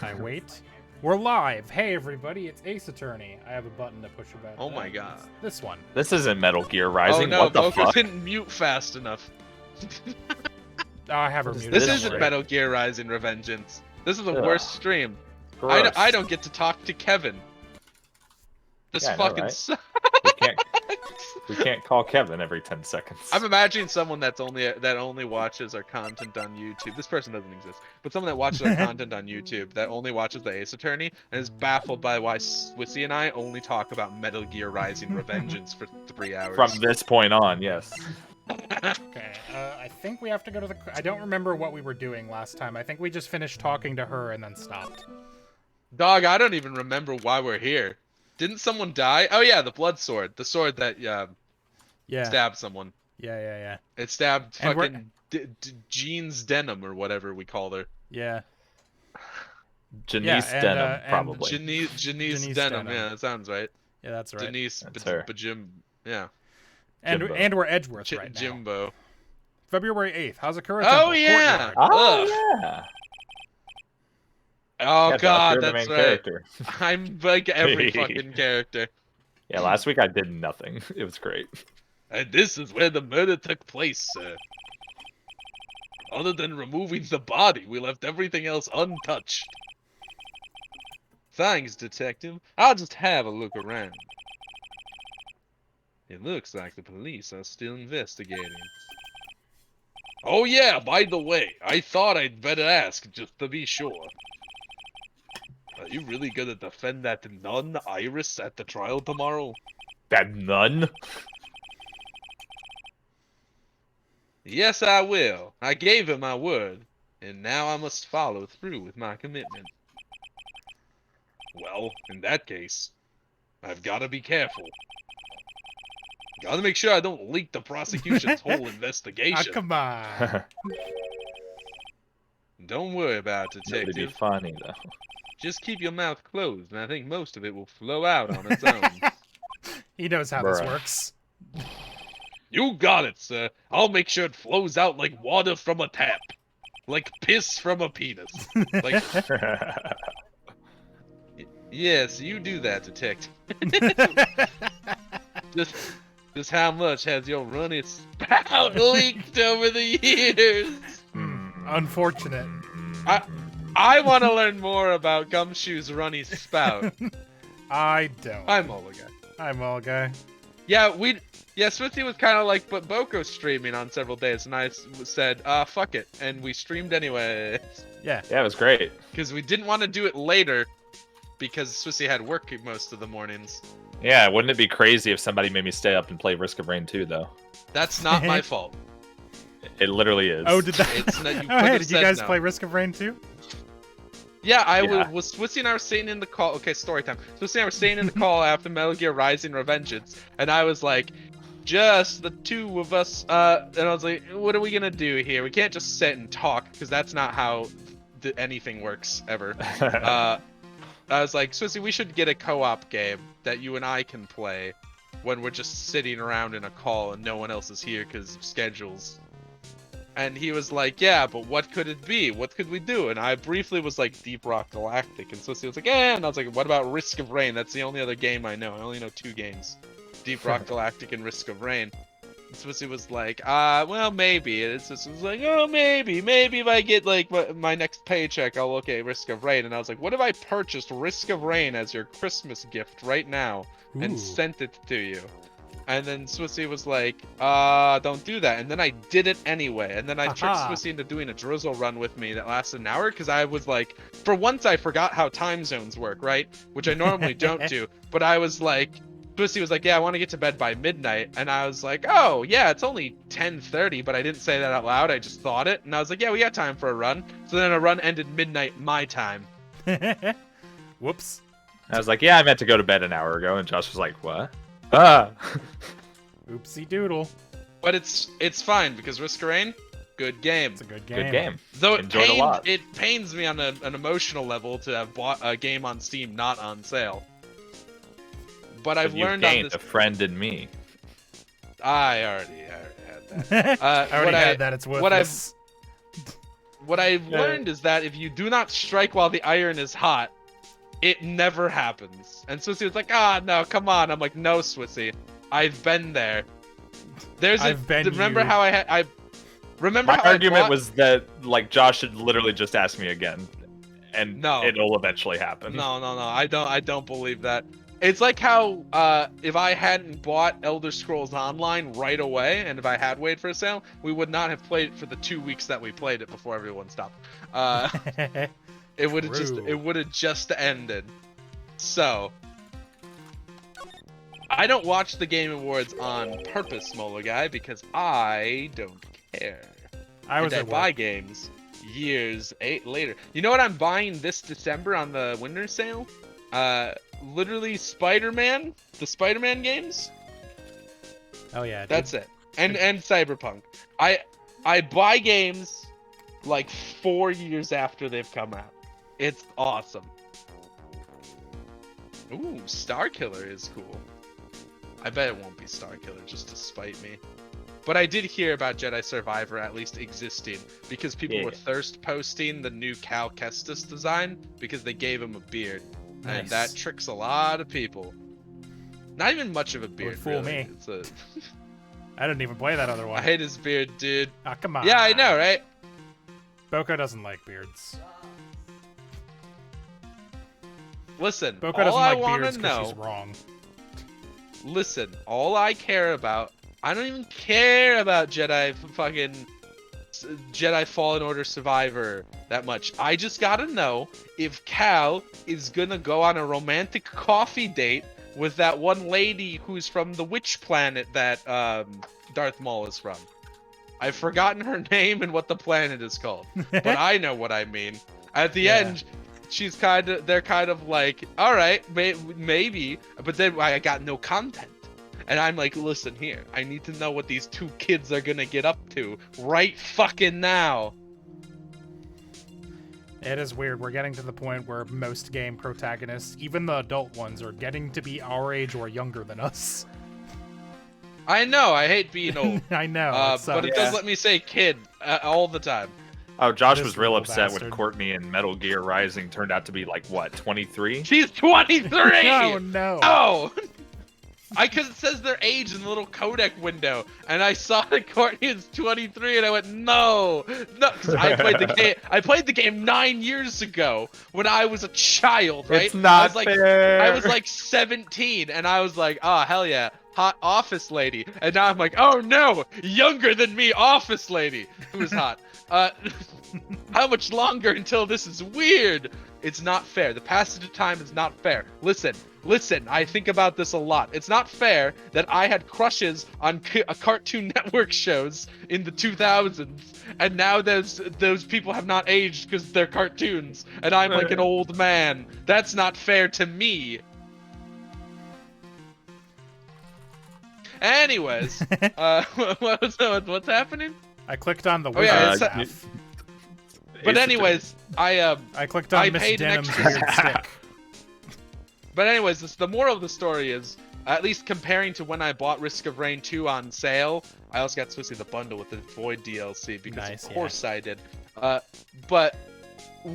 I wait. We're live. Hey everybody, it's Ace Attorney. I have a button to push about. Oh my god. This one. This isn't Metal Gear Rising. Oh no, what the Boko fuck? didn't mute fast enough. Oh, I have her What is muted. This Don't isn't worry. Metal Gear Rising Revengeance. This is the Ugh. worst stream. Gross. I don't get to talk to Kevin. This Yeah, I know, fucking right? sucks. We can't call Kevin every 10 seconds. I'm imagining someone that only watches our content on YouTube. This person doesn't exist, but someone that watches our content on YouTube that only watches the Ace Attorney and is baffled by why Swissy and I only talk about Metal Gear Rising Revengeance for 3 hours. From this point on, yes. Okay, I think we have to go to the... I don't remember what we were doing last time. I think we just finished talking to her and then stopped. Dog, I don't even remember why we're here. Didn't someone die? Oh yeah, the blood sword. The sword that Yeah. stabbed someone. Yeah. It stabbed And we're- fucking Jean's Denim or whatever we called her. Yeah. Janice and, Denim, and probably. Janice Janice Denim. Denim. Yeah, that sounds right. Yeah, that's right. Denise That's her. Bajim. Yeah. And we're Edgeworth right now. Jimbo. February 8th. How's Akura Oh Temple? yeah. Courtyard. Oh, Ugh. yeah. Oh Yeah, god, you're the that's main right. character. I'm like every fucking character. Yeah, last week I did nothing. It was great. And this is where the murder took place, sir. Other than removing the body, we left everything else untouched. Thanks, detective. I'll just have a look around. It looks like the police are still investigating. Oh yeah, by the way, I thought I'd better ask just to be sure. Are you really gonna defend that nun, Iris, at the trial tomorrow? That nun? Yes, I will. I gave her my word, and now I must follow through with my commitment. Well, in that case, I've got to be careful. Gotta make sure I don't leak the prosecution's whole Ah, investigation. come on. Don't worry about it, That'd be detective. funny, though. Just keep your mouth closed, and I think most of it will flow out on its own. He knows how this Bruh. works. You got it, sir. I'll make sure it flows out like water from a tap. Like piss from a penis. Like, yes, you do that, detective. Just how much has your runny spout leaked over the years? Unfortunate. I want to learn more about Gumshoe's runny spout. I don't. I'm all guy. I'm all guy. Yeah, Swifty was kind of like, but Boko's streaming on several days, and I said, fuck it, and we streamed anyway. Yeah. Yeah, it was great. Because we didn't want to do it later, because Swissy had work most of the mornings. Yeah, wouldn't it be crazy if somebody made me stay up and play Risk of Rain 2, though? That's not my fault. It literally is. Oh, did that? It's not, you Oh, hey, could've did you said guys no. play Risk of Rain 2? Yeah, Yeah. was Swissy and I were sitting in the call. Okay, story time. Swissy and I were sitting in the call after Metal Gear Rising Revengeance, and I was like, just the two of us. And I was like, what are we gonna do here? We can't just sit and talk, because that's not how anything works ever. I was like, Swissy, we should get a co-op game that you and I can play when we're just sitting around in a call and no one else is here because of schedules. And he was like, yeah, but what could it be? What could we do? And I briefly was like, Deep Rock Galactic. And Swissy was like, eh. And I was like, what about Risk of Rain? That's the only other game I know. I only know 2 games. Deep Rock Galactic and Risk of Rain. And Swissy was like, well, maybe. And Swissy was like, oh, maybe. Maybe if I get, like, my next paycheck, I'll look at Risk of Rain. And I was like, what if I purchased Risk of Rain as your Christmas gift right now and Ooh. sent it to you? And then Swissy was like, don't do that. And then I did it anyway. And then I tricked Aha. Swissy into doing a drizzle run with me that lasted an hour. Because I was like, for once I forgot how time zones work, right? Which I normally don't do. But I was like, Swissy was like, yeah, I want to get to bed by midnight. And I was like, oh, yeah, it's only 10:30. But I didn't say that out loud. I just thought it. And I was like, yeah, we got time for a run. So then a run ended midnight my time. Whoops. I was like, yeah, I meant to go to bed an hour ago. And Josh was like, what? Ah. Oopsie doodle. But it's fine because Risk of Rain, good game. It's a good game. Good game. Though Enjoyed a lot. it pains me on an emotional level to have bought a game on Steam not on sale. But I've You've learned on gained this. a friend in me. I already had that. I already what had that. It's what I've worthless. what I've learned is that if you do not strike while the iron is hot, it never happens. And Swissy was like, ah, no, come on. I'm like, no, Swissy, I've been there. Remember how I remember My how argument was that like Josh should literally just ask me again, and No. it'll eventually happen. No, I don't believe that. It's like how if I hadn't bought Elder Scrolls Online right away, and if I had waited for a sale, we would not have played it for the 2 weeks that we played it before everyone stopped. It would have just ended. So I don't watch the Game Awards on purpose, Molo Guy, because I don't care. I was I at buy work. games years later. You know what I'm buying this December on the winter sale? Literally Spider-Man, the Spider-Man games. Oh yeah. Dude. That's it. And Cyberpunk. I buy games like 4 years after they've come out. It's awesome. Ooh, Star Killer is cool. I bet it won't be Star Killer just to spite me. But I did hear about Jedi Survivor at least existing because people were thirst posting the new Cal Kestis design because they gave him a beard. Nice. And that tricks a lot of people. Not even much of a beard, Would fool really. me. It's a... I didn't even play that other one. I hate his beard, dude. Ah, come on. Yeah, I know, right? Boko doesn't like beards. Listen, Boko all doesn't I like want beards to because she's know... wrong. Listen, all I care about... I don't even care about Jedi Fallen Order Survivor that much. I just gotta know if Cal is gonna go on a romantic coffee date with that one lady who's from the witch planet that Darth Maul is from. I've forgotten her name and what the planet is called, but I know what I mean. At the end, they're kind of like, all right, maybe, but then I got no content. And I'm like, listen here, I need to know what these two kids are gonna get up to right fucking now. It is weird. We're getting to the point where most game protagonists, even the adult ones, are getting to be our age or younger than us. I know, I hate being old. I know. But it does let me say kid all the time. Oh, Josh This was real little upset bastard. when Courtney and Metal Gear Rising turned out to be like, what, 23? She's 23! Oh no. Oh! Because it says their age in the little codec window, and I saw that Courtney is 23, and I went, no, 'cause I played the game. I played the game 9 years ago when I was a child, right? It's not I was like, fair. I was like 17, and I was like, oh hell yeah, hot office lady, and now I'm like, oh no, younger than me, office lady, who is hot. How much longer until this is weird? It's not fair. The passage of time is not fair. Listen, I think about this a lot. It's not fair that I had crushes on Cartoon Network shows in the 2000s, and now those people have not aged because they're cartoons, and I'm like an old man. That's not fair to me. Anyways, what's happening? I clicked on the Oh, yeah, wizard it's- staff. But anyways, I clicked on I Miss paid an Denham's extra- weird stick. But anyways, the moral of the story is, at least comparing to when I bought Risk of Rain 2 on sale, I also got Swissy the bundle with the Void DLC, because Nice, of course I did. But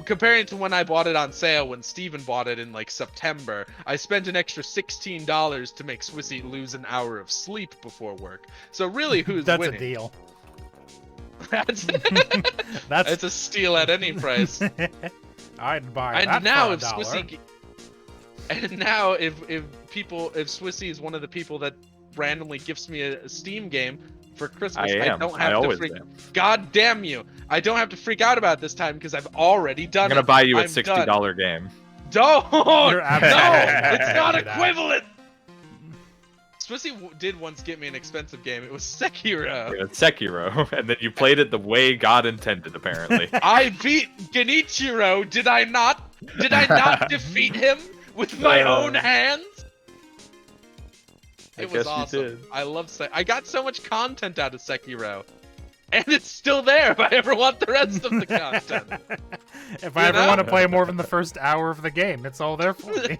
comparing to when I bought it on sale, when Steven bought it in like September, I spent an extra $16 to make Swissy lose an hour of sleep before work. So really, who's That's winning? a deal. That's That's it's a steal at any price. I'd buy that And now for if $1. Swissy, and now if Swissy is one of the people that randomly gifts me a Steam game for Christmas, I don't have to always freak. am. God damn you! I don't have to freak out about it this time because I've already done I'm it. gonna buy you a I'm $60 done. game. Don't! You're No, absolutely it's not not gonna do that. equivalent. Swissy did once get me an expensive game. It was Sekiro. Yeah, Sekiro, and then you played it the way God intended, apparently. I beat Genichiro. Did I not? Did I not defeat him with my own hands? I It was guess you awesome. did. I love I got so much content out of Sekiro. And it's still there if I ever want the rest of the content. If I ever want to play more than the first hour of the game, it's all there for me.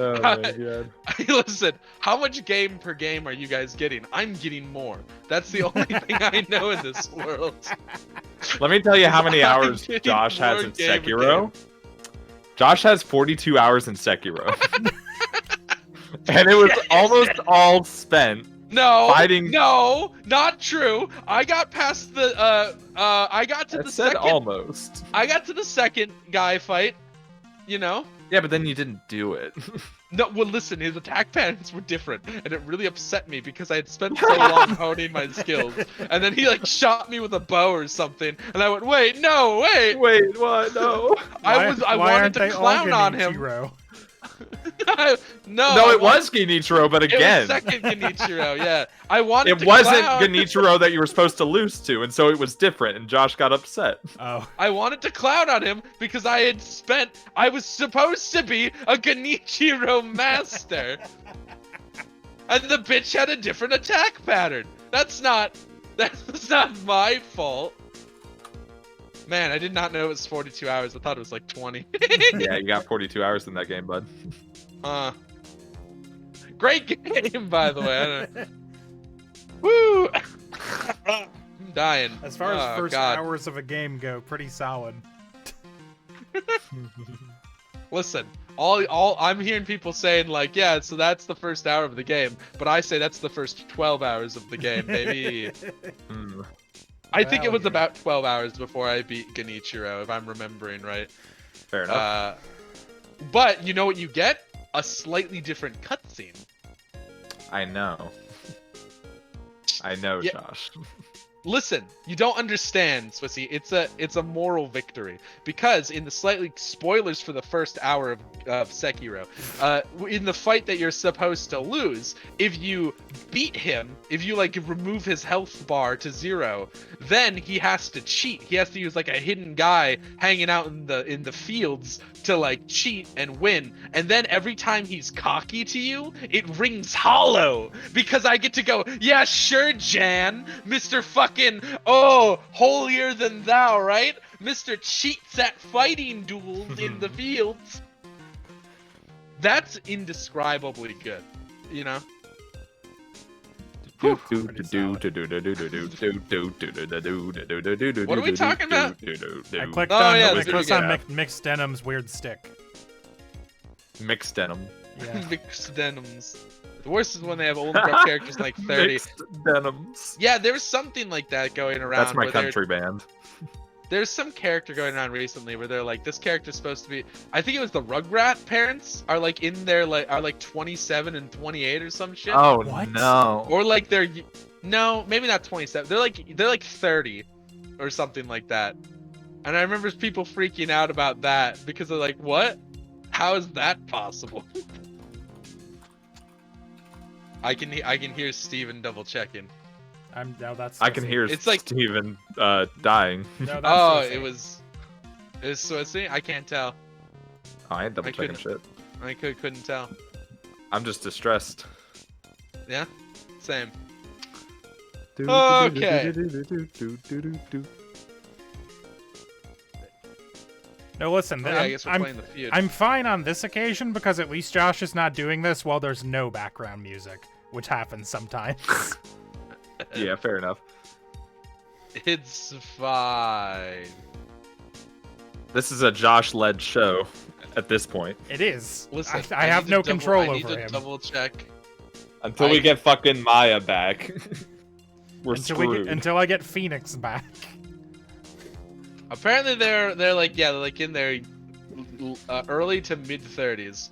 Oh my god. Listen, how much game per game are you guys getting? I'm getting more. That's the only thing I know in this world. Let me tell you how many I'm hours getting Josh has more in game Sekiro. Josh has 42 hours in Sekiro. And it was almost all spent No, fighting. no, not true. I got past the I got to I the said second. almost. I got to the second guy fight. You know. Yeah, but then you didn't do it. No, well, listen, his attack patterns were different, and it really upset me because I had spent so long honing my skills. And then he like shot me with a bow or something, and I went, wait, no, wait. Wait, what? No. I Why wanted aren't to they all clown on him. Genichiro? No, No, I it wanted- was Genichiro, but It again. was second Genichiro, yeah. I wanted It to wasn't clown. Genichiro that you were supposed to lose to, and so it was different, and Josh got upset. Oh. I wanted to clown on him because I was supposed to be a Genichiro master. And the bitch had a different attack pattern. That's not my fault. Man, I did not know it was 42 hours. I thought it was like 20. Yeah, you got 42 hours in that game, bud. Great game, by the way. I don't... Woo! I'm dying. As far as Oh, first God. hours of a game go, pretty solid. Listen, all I'm hearing people saying like, yeah, so that's the first hour of the game, but I say that's the first 12 hours of the game, baby. Hmm. I think it Well, was yeah. about 12 hours before I beat Genichiro, if I'm remembering right. Fair enough. But you know what you get? A slightly different cutscene. I know. I know, Yeah. Josh. Listen, you don't understand, Swissy. It's a moral victory because in the slightly spoilers for the first hour of Sekiro, in the fight that you're supposed to lose, if you beat him, if you like remove his health bar to 0, then he has to cheat. He has to use like a hidden guy hanging out in the fields to like cheat and win. And then every time he's cocky to you, it rings hollow because I get to go, yeah, sure, Jan, Mr. Fucking, oh, holier than thou, right? Mr. Cheats at fighting duels in the fields. That's indescribibly good, you know? What are we talking about? I clicked Oh, on yeah, I the clicked video on game. Mixed Denim's weird stick. Mixed denim. Yeah. Mixed denims. The worst is when they have old enough characters like 30. Mixed denims. Yeah, there was something like that going around. That's my where they're- country band. There's some character going on recently where they're like, this character's supposed to be. I think it was the Rugrat parents are like in their are like 27 and 28 or some shit. Oh What? no. Or like they're no, maybe not 27. They're like 30 or something like that. And I remember people freaking out about that because they're like, what? How is that possible? I can hear Steven double checking. No, that's. I can hear It's like- Steven dying. No, that's Oh, Swissy. it was Swissy? I can't tell. Oh, I ain't double checking couldn't- shit. I couldn't tell. I'm just distressed. Yeah? Same. Okay. No, listen. Oh, yeah, I guess we're playing the feud. I'm fine on this occasion because at least Josh is not doing this while there's no background music, which happens sometimes. Yeah, fair enough. It's fine. This is a Josh-led show at this point. It is. Listen, I have need no to control I need over to him. double check. Until we get fucking Maya back. We're until screwed. until I get Phoenix back. Apparently they're like they're like in their early to mid 30s.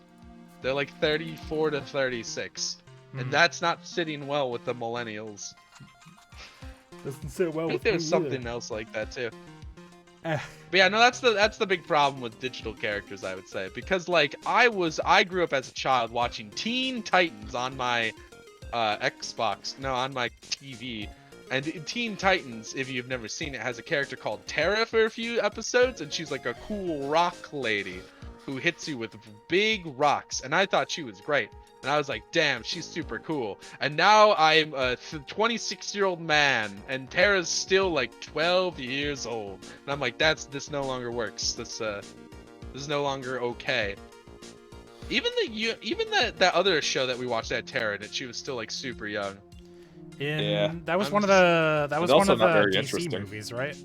They're like 34 to 36, and that's not sitting well with the millennials. Doesn't sit well I think with there's something else like that too. Eh. But yeah, no, that's the big problem with digital characters, I would say, because like I grew up as a child watching Teen Titans on my Xbox, no, on my TV. And in Teen Titans, if you've never seen it, has a character called Terra for a few episodes, and she's like a cool rock lady who hits you with big rocks, and I thought she was great. And I was like, damn, she's super cool. And now I'm a 26-year-old man, and Terra's still like 12 years old. And I'm like, this no longer works. This is no longer okay. Even that other show that we watched that had Terra in it, she was still like super young. In, Yeah. that was I'm one of just- the It's also not very DC interesting. movies, right?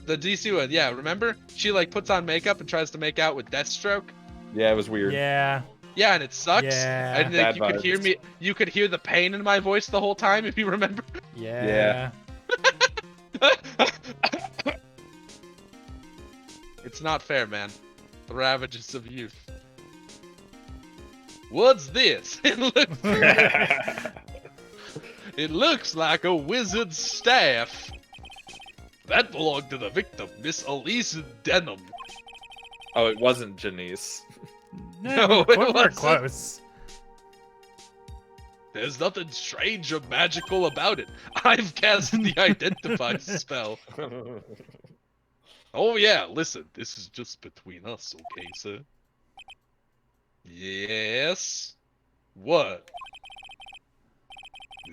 The DC one, yeah. Remember? She like puts on makeup and tries to make out with Deathstroke. Yeah, it was weird. Yeah. Yeah, and it sucks. Yeah. And like, Bad you could hear vibes. me. You could hear the pain in my voice the whole time if you remember. Yeah. It's not fair, man. The ravages of youth. What's this? It looks like a wizard's staff. That belonged to the victim, Miss Elise Denham. Oh, it wasn't Janice. No, we're, it we're wasn't. close. There's nothing strange or magical about it. I've cast the identify spell. Oh yeah, listen, this is just between us, okay, sir? Yes? What?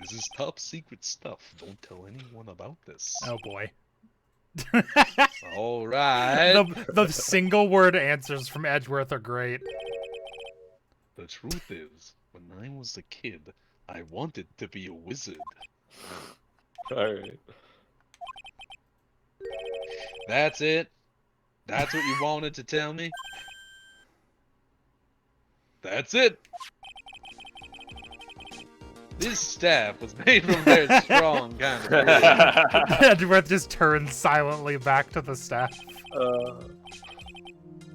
This is top secret stuff. Don't tell anyone about this. Oh boy. Alright. The single word answers from Edgeworth are great. The truth is, when I was a kid, I wanted to be a wizard. Alright. That's it? That's what you wanted to tell me? That's it! This staff was made from very strong kind of wood. Edgeworth just turns silently back to the staff.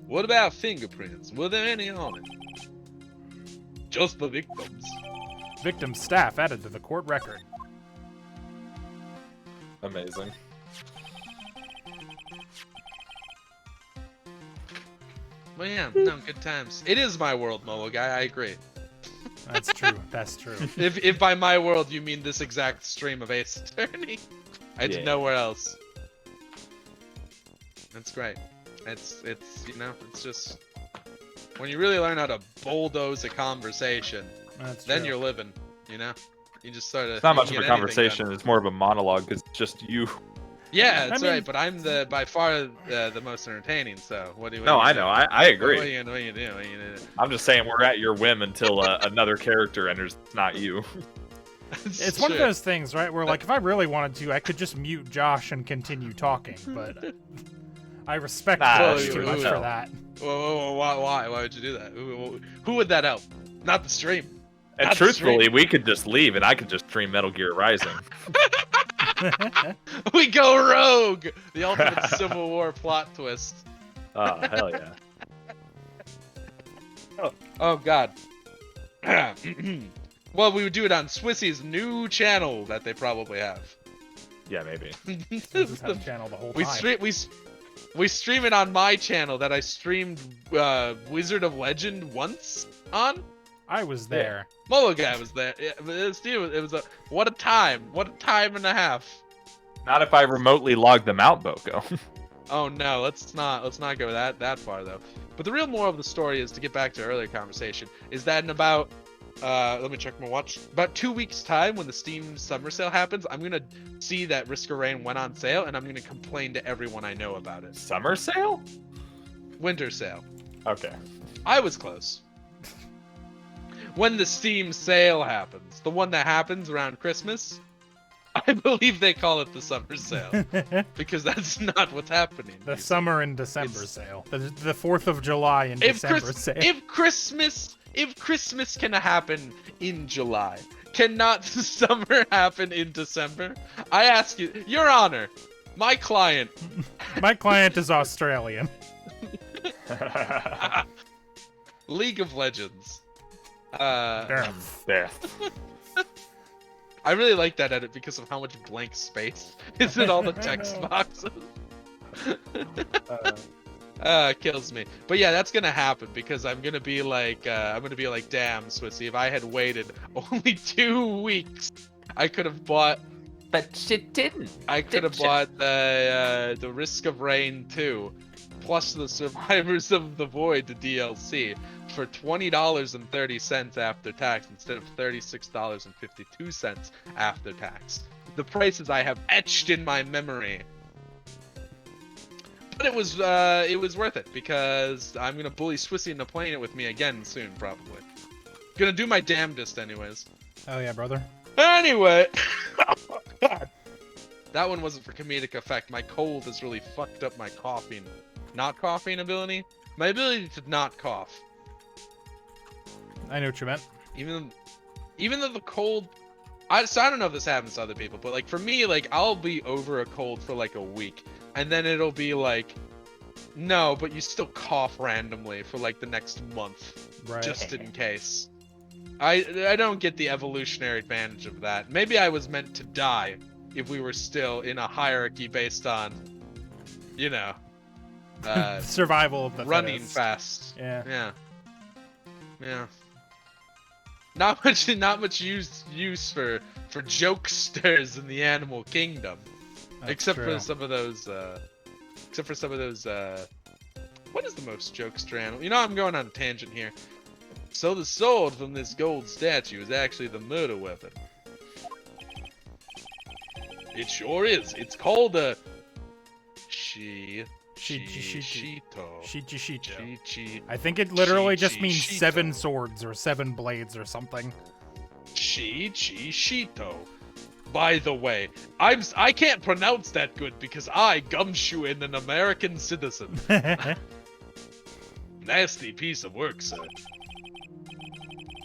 What about fingerprints? Were there any on it? Just the victims. Victim staff added to the court record. Amazing. Well, yeah, no, good times. It is my world, Molo Guy, I agree. That's true. That's true. If by my world you mean this exact stream of Ace Attorney, I did Yeah. nowhere else. That's great. It's you know, it's just when you really learn how to bulldoze a conversation, That's then true. you're living. You know, you just sort of. It's not much of a conversation. It's more of a monologue because it's just you. Yeah, that's I mean- right. But I'm by far the most entertaining. So what do you? No, I know. I agree. What are you doing? I'm just saying we're at your whim until another character enters. It's not you. It's one of those things, right? Where like, if I really wanted to, I could just mute Josh and continue talking. But I respect Nah, Josh you too much would. for that. Whoa, why would you do that? Who would that help? Not the stream. And Not the truthfully, stream. we could just leave and I could just stream Metal Gear Rising. We go rogue. The ultimate Civil War plot twist. Oh, hell yeah. Oh God. Well, we would do it on Swissy's new channel that they probably have. Yeah, maybe. This is the channel the whole We time. we stream it on my channel that I streamed Wizard of Legend once on. I was there. Molo Guy was there. Yeah, but it was a what a time and a half. Not if I remotely log them out, Boko. Oh no, let's not go that far though. But the real moral of the story is to get back to earlier conversation. Is that in about let me check my watch. About 2 weeks time, when the Steam summer sale happens, I'm gonna see that Risk of Rain went on sale, and I'm gonna complain to everyone I know about it. Summer sale? Winter sale. Okay. I was close. When the Steam sale happens, the one that happens around Christmas, I believe they call it the summer sale because that's not what's happening. The summer and December sale. The 4th of July and If December sale. If Christmas can happen in July, cannot the summer happen in December? I ask you, Your Honor, my client. My client is Australian. League of Legends. There. There. I really like that edit because of how much blank space is in all the text boxes. Kills me. But yeah, that's gonna happen because I'm gonna be like, damn, Swissy, if I had waited only 2 weeks, I could have bought. But she didn't. I could have bought the Risk of Rain 2, plus the Survivors of the Void, the DLC, for $20.30 after tax instead of $36.52 after tax. The prices I have etched in my memory. But it was worth it because I'm gonna bully Swissy into playing it with me again soon, probably. Gonna do my damnedest anyways. Oh yeah, brother. Anyway, That one wasn't for comedic effect. My cold has really fucked up my coughing. Not coughing ability? My ability to not cough. I know what you meant. Even though the cold... So I don't know if this happens to other people, but like for me, like I'll be over a cold for like a week. And then it'll be like, no, but you still cough randomly for like the next month. Right. Just in case. I don't get the evolutionary advantage of that. Maybe I was meant to die if we were still in a hierarchy based on, you know, survival of the running fittest. fast. Yeah. Yeah. Not much use for jokesters in the animal kingdom, That's except true. for some of those. What is the most jokester animal? You know, I'm going on a tangent here. So the sword from this gold statue is actually the murder weapon. It sure is. It's called a Shichito. Shichito. I think it literally just means Shichito. 7 swords or 7 blades or something. Shichito. By the way, I can't pronounce that good because I gumshoe in an American citizen. Nasty piece of work, sir.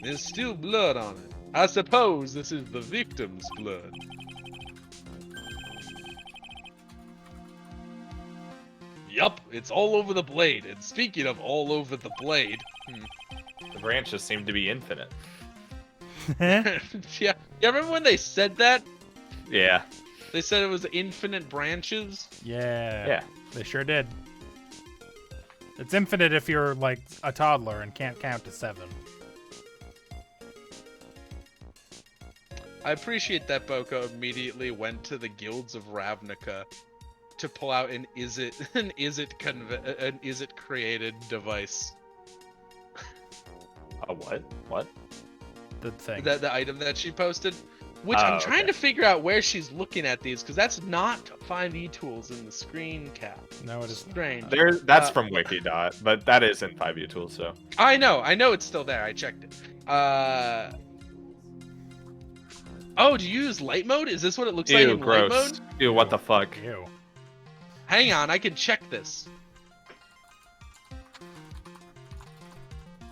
There's still blood on it. I suppose this is the victim's blood. Yup, it's all over the blade. And speaking of all over the blade, The branches seem to be infinite. yeah, remember when they said that? Yeah. They said it was infinite branches. Yeah, they sure did. It's infinite if you're like a toddler and can't count to 7. I appreciate that Boko immediately went to the guilds of Ravnica to pull out an is it created device. A what? What? The thing. The item that she posted, which I'm trying to figure out where she's looking at these because that's not 5e tools in the screen cap. No, it is Strange. That's from Wikidot, but that is in 5e tools, so. I know it's still there. I checked it. Oh, do you use light mode? Is this what it looks like Ew, in gross. light mode? Ew, what the fuck? Ew. Hang on, I can check this.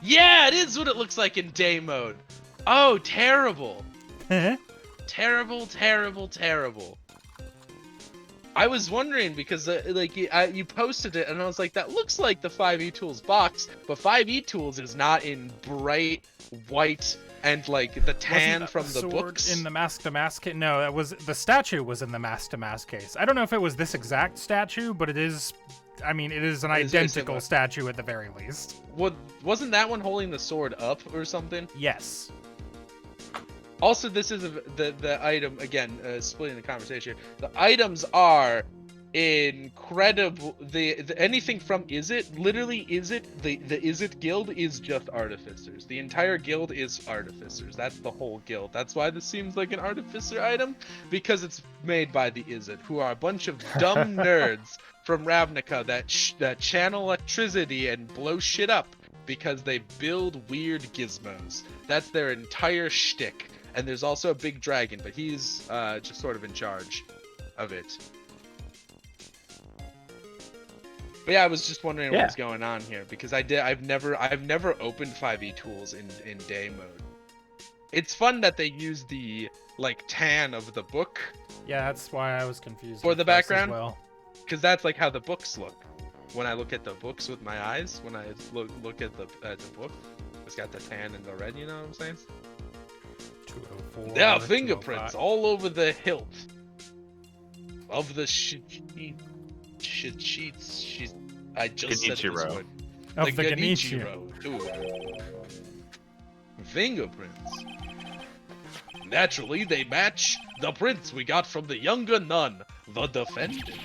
Yeah, it is what it looks like in day mode. Oh, terrible. Terrible. I was wondering because you posted it and I was like, that looks like the 5e Tools box, but 5e Tools is not in bright white and like the tan Wasn't from that the sword books. in the mask to mask case? No, that was the statue was in the mask to mask case. I don't know if it was this exact statue, but it is. I mean, it is an identical statue at the very least. Wasn't that one holding the sword up or something? Yes. Also, this is the item again. Splitting the conversation here. The items are incredible. The anything from Is It literally Is It the Is It guild is just artificers. The entire guild is artificers. That's the whole guild. That's why this seems like an artificer item, because it's made by the Is It, who are a bunch of dumb nerds from Ravnica that channel electricity and blow shit up because they build weird gizmos. That's their entire shtick. And there's also a big dragon, but he's just sort of in charge of it. But yeah, I was just wondering what was going on here because I've never opened 5e Tools in day mode. It's fun that they use the like tan of the book. Yeah, that's why I was confused. For the background? As well. Because that's like how the books look. When I look at the books with my eyes, when I look at the book, it's got the tan and the red. You know what I'm saying? 204. There are fingerprints 205. all over the hilt of the sheets. I just said this Genichiro. word. Of the Genichiro, too. Fingerprints. Naturally, they match the prints we got from the younger nun, the defendant.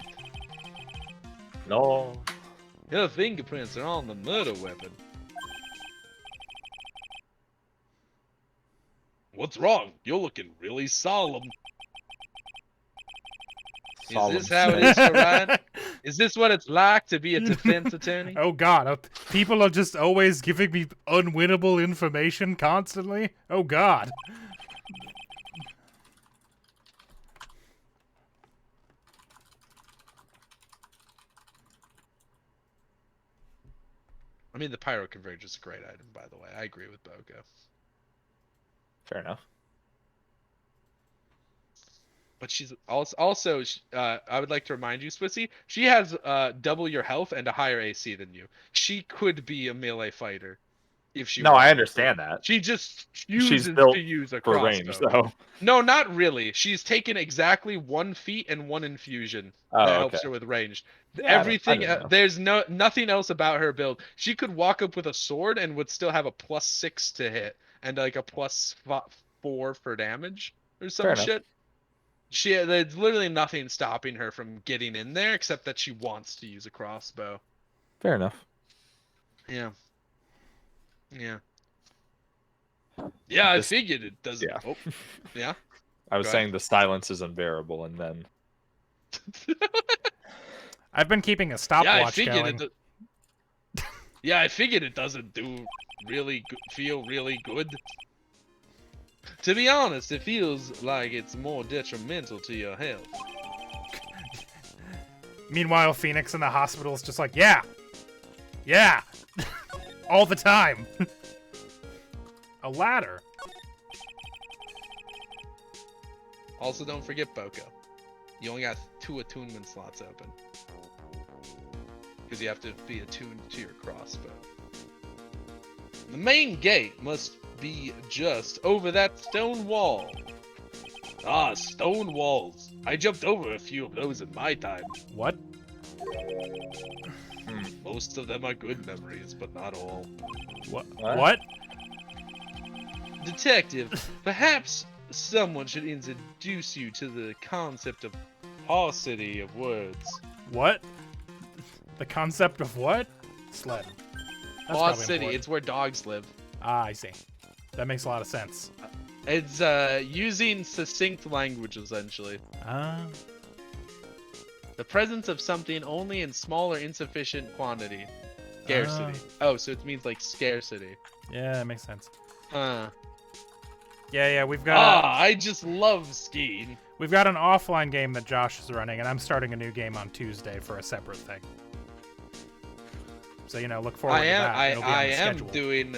No. Her fingerprints are on the murder weapon. What's wrong? You're looking really solemn. Solemn. Is this how it is to ride? Is this what it's like to be a defense attorney? Oh god, people are just always giving me unwinnable information constantly. Oh god. I mean, the Pyro Converge is a great item, by the way. I agree with Boko. Fair enough. But she's also I would like to remind you, Swissy, she has double your health and a higher AC than you. She could be a melee fighter if she No, I wanted understand to. that. She just She's chooses built to use a for crossbow. range, though. No, not really. She's taken exactly 1 feat and 1 infusion Oh, that helps okay. her with range. Yeah, Everything I don't know. there's nothing else about her build. She could walk up with a sword and would still have a +6 to hit and like a +4 for damage or some Fair enough. shit. There's literally nothing stopping her from getting in there except that she wants to use a crossbow. Fair enough. Yeah. Yeah, I This- figured it doesn't. yeah. Oh, yeah. I was Go saying the silence is unbearable, and then I've been keeping a Yeah, I stopwatch figured going. Yeah, I figured it doesn't feel really good. To be honest, it feels like it's more detrimental to your health. Meanwhile, Phoenix in the hospital is just like, yeah, all the time. A ladder. Also, don't forget Boko. You only got 2 attunement slots open. Because you have to be attuned to your crossbow. The main gate must be just over that stone wall. Ah, stone walls. I jumped over a few of those in my time. What? Most of them are good memories, but not all. What? What? What? Detective, perhaps someone should introduce you to the concept of paucity of words. What? The concept of what? Sled. That's Paw probably City, important. it's where dogs live. Ah, I see. That makes a lot of sense. It's using succinct language, essentially. Ah. The presence of something only in small or insufficient quantity. Scarcity. Oh, so it means like scarcity. Yeah, that makes sense. Huh. Yeah, we've got I just love skiing. we've got an offline game that Josh is running, and I'm starting a new game on Tuesday for a separate thing. So look forward to that. It'll be on I the am schedule. doing.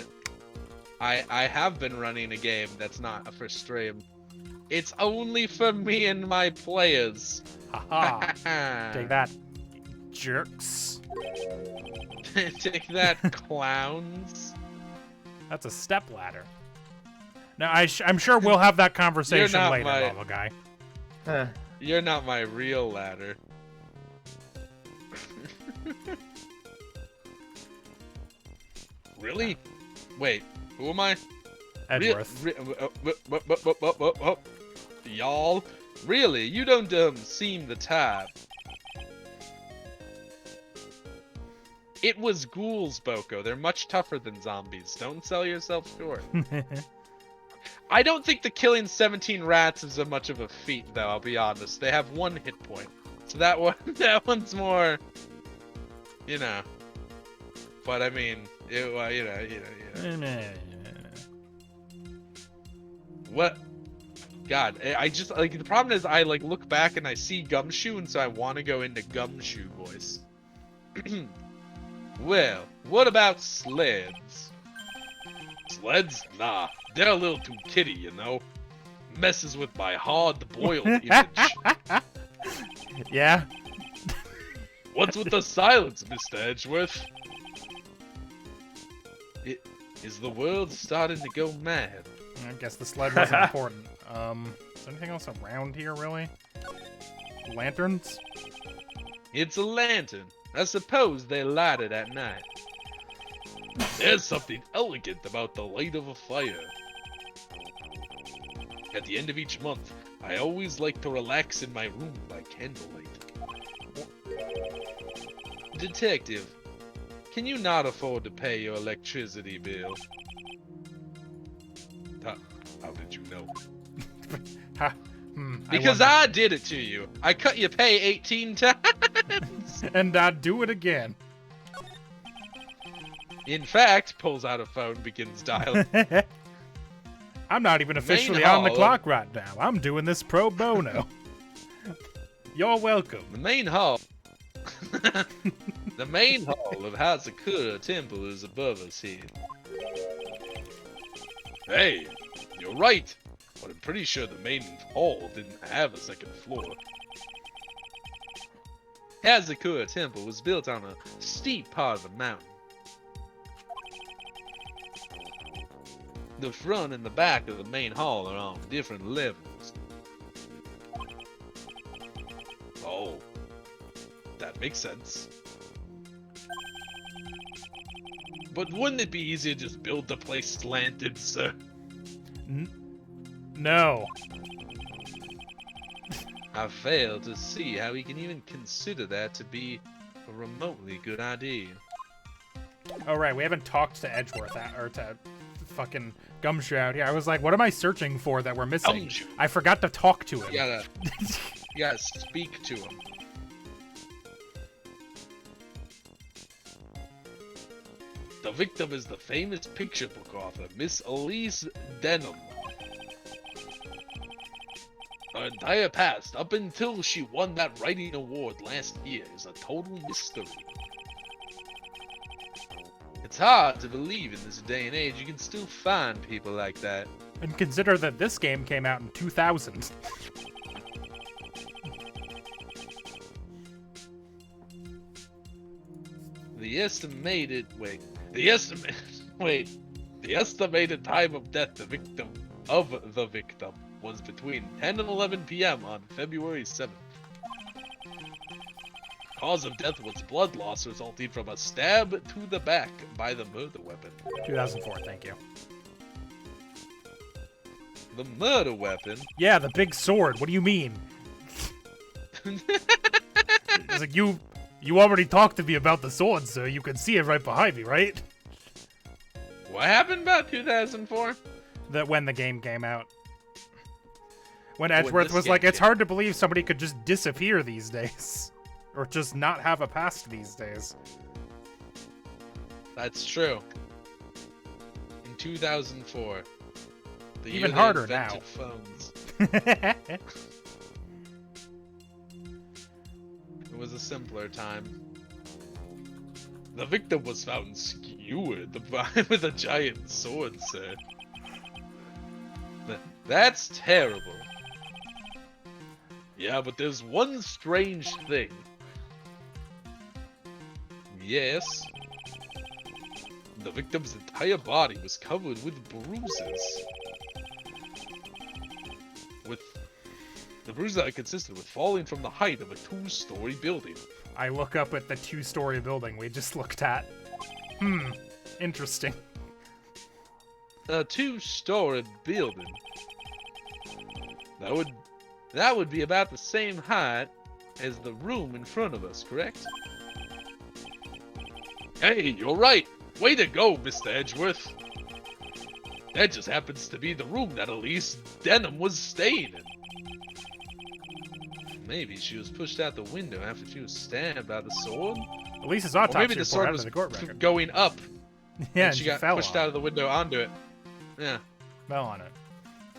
I have been running a game that's not for stream. It's only for me and my players. Haha. Take that, jerks. Take that, clowns. That's a step ladder. Now, I'm sure we'll have that conversation not later, my- Lava Guy. You're not my real ladder. Really? Wait, who am I? Edgeworth. Y'all? Really? You don't seem the type. It was ghouls, Boko. They're much tougher than zombies. Don't sell yourself short. I don't think the killing 17 rats is much of a feat, though. I'll be honest. They have 1 hit point, so that one's more, But I mean, What? God, I just like the problem is I look back and I see Gumshoe, and so I want to go into Gumshoe voice. Well, what about sleds? Sleds? Nah, they're a little too kiddie, Messes with my hard-boiled image. Yeah. What's with the silence, Mr. Edgeworth? Is the world starting to go mad? I guess the sled wasn't important. Is there anything else around here, really? Lanterns? It's a lantern. I suppose they light it at night. There's something elegant about the light of a fire. At the end of each month, I always like to relax in my room by candlelight. Detective, can you not afford to pay your electricity bill? How did you know? Because I did it to you. I cut your pay 18 times. And I'd do it again. In fact, pulls out a phone, begins dialing. I'm not even officially Main on the hall. clock right now. I'm doing this pro bono. You're welcome. The main hall. The main hall of Hazakura Temple is above us here. Hey, you're right, but I'm pretty sure the main hall didn't have a second floor. Hazakura Temple was built on a steep part of the mountain. The front and the back of the main hall are on different levels. Oh, that makes sense. But wouldn't it be easier to just build the place slanted, sir? No. I fail to see how we can even consider that to be a remotely good idea. Oh, right, we haven't talked to Edgeworth, or to fucking Gumshoe out here. I was like, what am I searching for that we're missing? Gumshoe. I forgot to talk to him. You gotta speak to him. The victim is the famous picture book author, Miss Elise Denham. Her entire past, up until she won that writing award last year, is a total mystery. It's hard to believe in this day and age you can still find people like that. And consider that this game came out in 2000. The estimated time of death the victim was between 10 and 11 p.m. on February 7th. Cause of death was blood loss resulting from a stab to the back by the murder weapon. 2004, thank you. The murder weapon? Yeah, the big sword. What do you mean? It's like, you already talked to me about the sword, sir. You can see it right behind me, right? What happened about 2004? That when the game came out. When Edgeworth was like, it's hard to believe somebody could just disappear these days. Or just not have a past these days. That's true. In 2004. Even harder now. Phones. It was a simpler time. The victim was found skewered with a giant sword, sir. That's terrible. Yeah, but there's one strange thing. Yes. The victim's entire body was covered with bruises. The bruises that consisted with falling from the height of a 2-story building. I look up at the 2-story building we just looked at. Interesting. A 2-story building. That would be about the same height as the room in front of us, correct? Hey, you're right. Way to go, Mr. Edgeworth. That just happens to be the room that Elise Denham was staying in. Maybe she was pushed out the window after she was stabbed by the sword. Elise's Or autopsy maybe the sword report was out of the court record. going up. Yeah, and she got fell pushed on out of the window onto it. Yeah. Fell on it.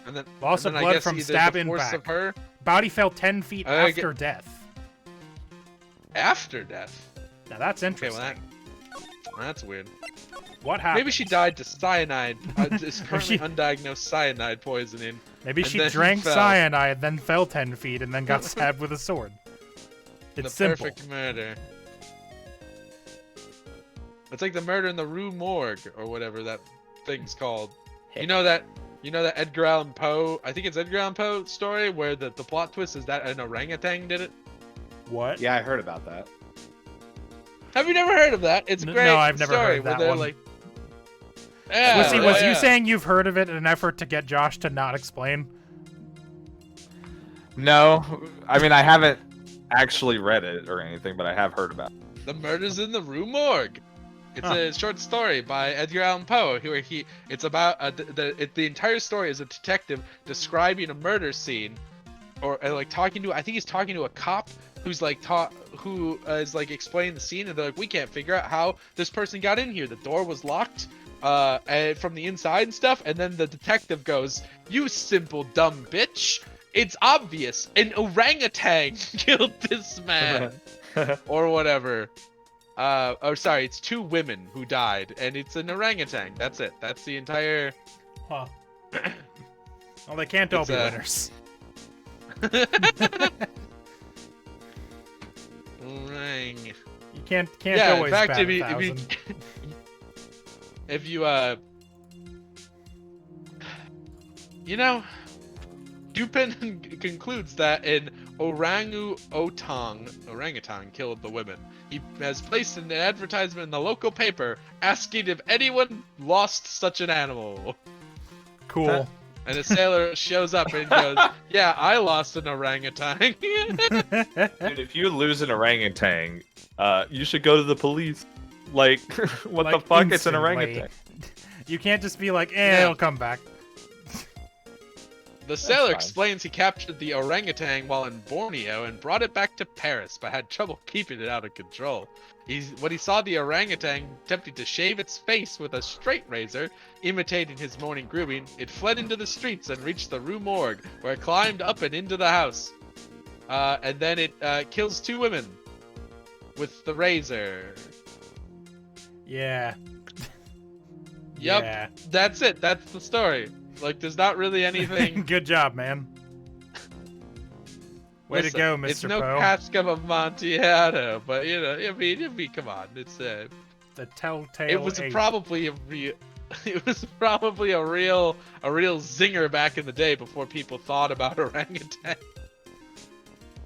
And then Loss of I blood guess from either stab the force impact. of her Body fell 10 feet after death. after death. Now that's Okay, interesting. well that's weird. What happened? Maybe she died to cyanide. It's currently undiagnosed cyanide poisoning. Maybe and she then drank fell. cyanide, then fell 10 feet, and then got stabbed with a sword. It's The simple. perfect murder. It's like the murder in the Rue Morgue or whatever that thing's called. You know that Edgar Allan Poe, I think it's Edgar Allan Poe story where the plot twist is that an orangutan did it? What? Yeah, I heard about that. Have you never heard of that? It's a great No, I've never story heard that where they're one. like yeah, Was yeah. you saying you've heard of it in an effort to get Josh to not explain? No, I mean I haven't actually read it or anything, but I have heard about it. The Murders in the Rue Morgue. It's a short story by Edgar Allan Poe. It's about the entire story is a detective describing a murder scene, or like talking to. I think he's talking to a cop who's like who is like explaining the scene, and they're like, we can't figure out how this person got in here. The door was locked, and from the inside and stuff. And then the detective goes, "You simple dumb bitch! It's obvious. An orangutan killed this man," or whatever. sorry, it's 2 women who died, and it's an orangutan. That's it. That's the entire. Huh. Well, they can't all It's, be winners. Orang. You can't Yeah, always in fact, bat if a you, thousand. if you, Dupin concludes that an orangutan killed the women. He has placed an advertisement in the local paper asking if anyone lost such an animal. Cool. And a sailor shows up and goes, "Yeah, I lost an orangutan." Dude, if you lose an orangutan, you should go to the police. Like, what the Like, fuck? It's an instantly. orangutan. You can't just be like, Yeah. it'll come back. The sailor fine. explains he captured the orangutan while in Borneo and brought it back to Paris, but had trouble keeping it out of control. When he saw the orangutan attempting to shave its face with a straight razor, imitating his morning grooming, it fled into the streets and reached the Rue Morgue, where it climbed up and into the house. And then it kills 2 women with the razor. Yeah. Yep, Yeah. that's it. That's the story. Like, there's not really anything. Good job, man. Way Listen, to go, Mr. It's no Poe. cask of Amontillado, but I mean, come on. It's The telltale. It was ape. probably a real. It was probably a real zinger back in the day before people thought about orangutan.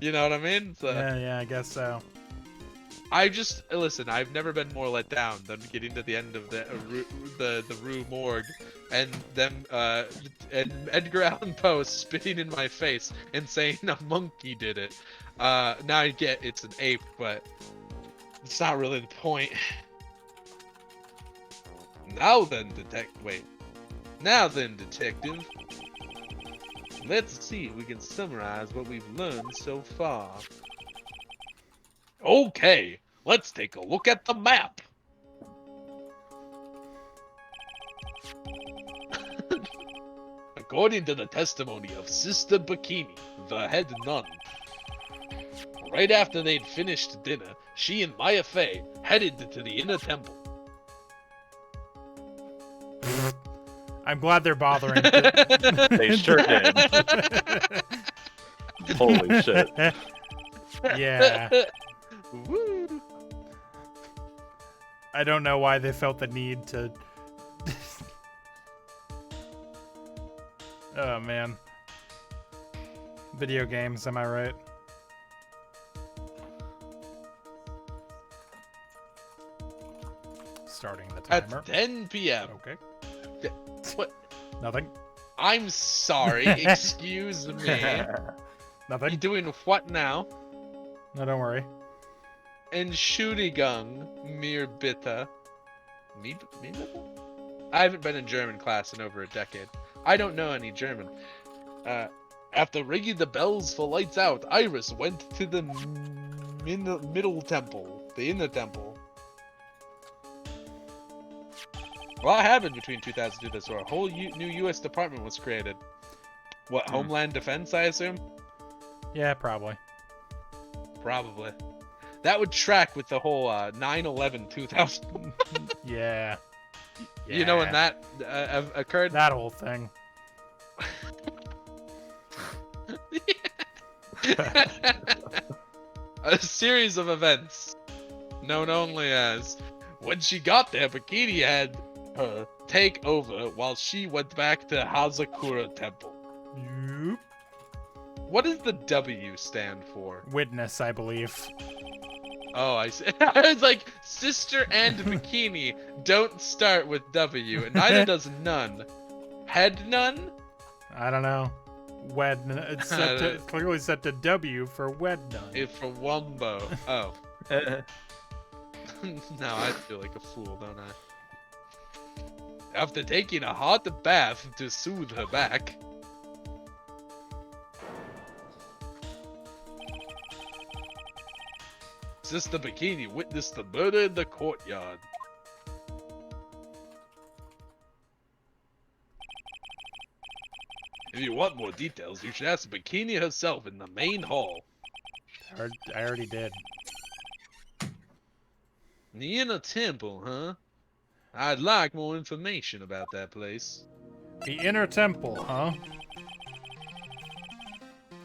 You know what I mean? So, Yeah, I guess so. listen. I've never been more let down than getting to the end of the Rue Morgue, and them and Edgar Allan Poe spitting in my face and saying a monkey did it. Now I get it's an ape, but it's not really the point. Now then, detective. Let's see if we can summarize what we've learned so far. Okay, let's take a look at the map. According to the testimony of Sister Bikini, the head nun, right after they'd finished dinner, she and Maya Fey headed to the inner temple. I'm glad they're bothering. They sure did. Holy shit. Yeah. Woo. I don't know why they felt the need to. Oh man. Video games, am I right? Starting the timer. At 10 p.m. Okay. What? Nothing. I'm sorry. Excuse me. You Nothing. doing what now? No, don't worry. Entschuldigung, mir bitte. Me bitte? I haven't been in German class in over a decade. I don't know any German. After ringing the bells for lights out, Iris went to the middle temple, the inner temple. What happened between 2002 this war? A whole new U.S. department was created. What, Homeland Defense, I assume? Yeah, probably. Probably. That would track with the whole 9/11 2000. Yeah. You know when Yeah. that occurred? That whole thing. A series of events known only as when she got there, Bikini had her take over while she went back to Hazakura Temple. Yup. What does the W stand for? Witness, I believe. Oh, I see. I was like, sister and Bikini don't start with W, and neither does none. Head none? I don't know. Wed. It's clearly set to W for wed none. It's for Wumbo. Oh. Now I feel like a fool, don't I? After taking a hot bath to soothe her back, Sister Bikini witnessed the murder in the courtyard. If you want more details, you should ask Bikini herself in the main hall. I already did. The Inner Temple, huh? I'd like more information about that place. The Inner Temple, huh?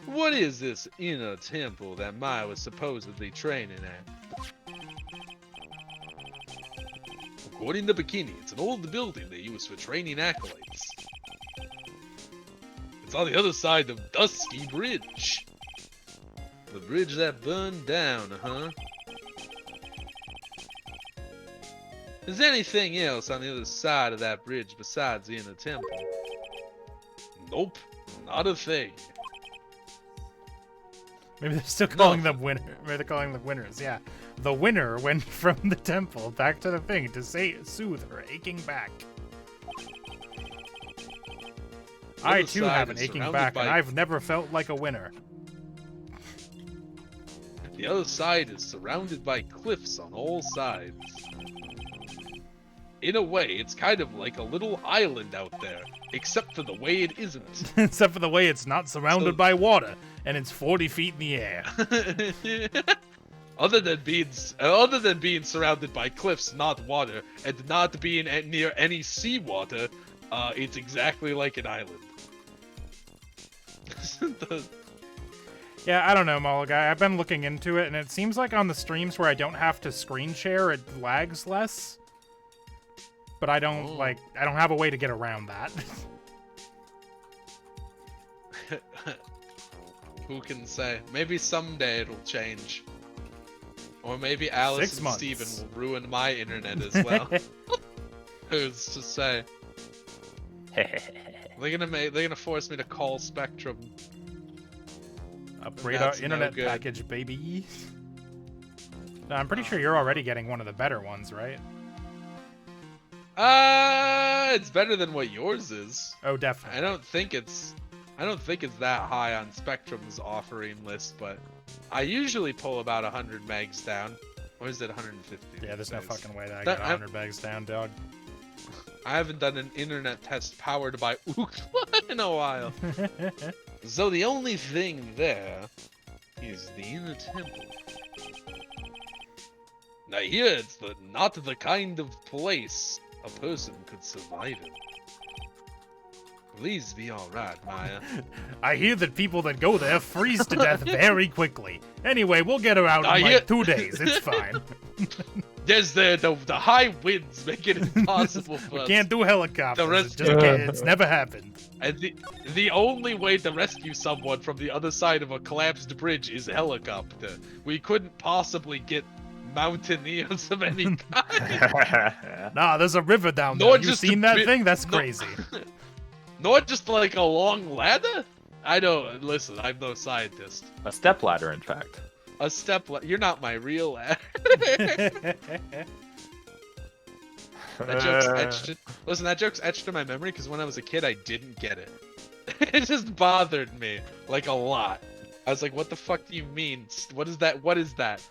What is this Inner Temple that Maya was supposedly training at? According to Bikini, it's an old building they use for training acolytes. It's on the other side of Dusky Bridge. The bridge that burned down, huh? Is there anything else on the other side of that bridge besides the Inner Temple? Nope, not a thing. Maybe they're still calling them winner. Maybe they're calling them winners. Yeah, the winner went from the temple back to the thing to soothe her aching back. I too have an aching back, and I've never felt like a winner. The other side is surrounded by cliffs on all sides. In a way, it's kind of like a little island out there, except for the way it isn't. Except for the way it's not surrounded by water, and it's 40 feet in the air. Other than being surrounded by cliffs, not water, and not being near any seawater, it's exactly like an island. Yeah, I don't know, MAGICA. I've been looking into it, and it seems like on the streams where I don't have to screen share, it lags less. But I don't I don't have a way to get around that. Who can say? Maybe someday it'll change. Or maybe Alice 6 and months. Steven will ruin my internet as well. Who's to say? They're gonna force me to call Spectrum. Upgrade our internet package, baby. No, I'm pretty sure you're already getting one of the better ones, right? It's better than what yours is. Oh, definitely. I don't think it's that high on Spectrum's offering list, but I usually pull about 100 megs down. Or is it 150? Yeah, there's no fucking way that I got 100 megs down, dog. I haven't done an internet test powered by Ookla in a while. So the only thing there is the Inner Temple. Now here it's not the kind of place a person could survive in. Please be alright, Maya. I hear that people that go there freeze to death very quickly. Anyway, we'll get her out in like 2 days. It's fine. There's the high winds make it impossible for us. We can't do helicopters. It's never happened. And the only way to rescue someone from the other side of a collapsed bridge is helicopter. We couldn't possibly get mountaineers of any kind. Nah, there's a river down there. You seen that thing? That's crazy. Not just like a long ladder? I don't listen. I'm no scientist. A stepladder, in fact. A stepladder. You're not my real ladder. That joke's etched. Listen, that joke's etched in my memory because when I was a kid, I didn't get it. It just bothered me like a lot. I was like, "What the fuck do you mean? What is that? What is that?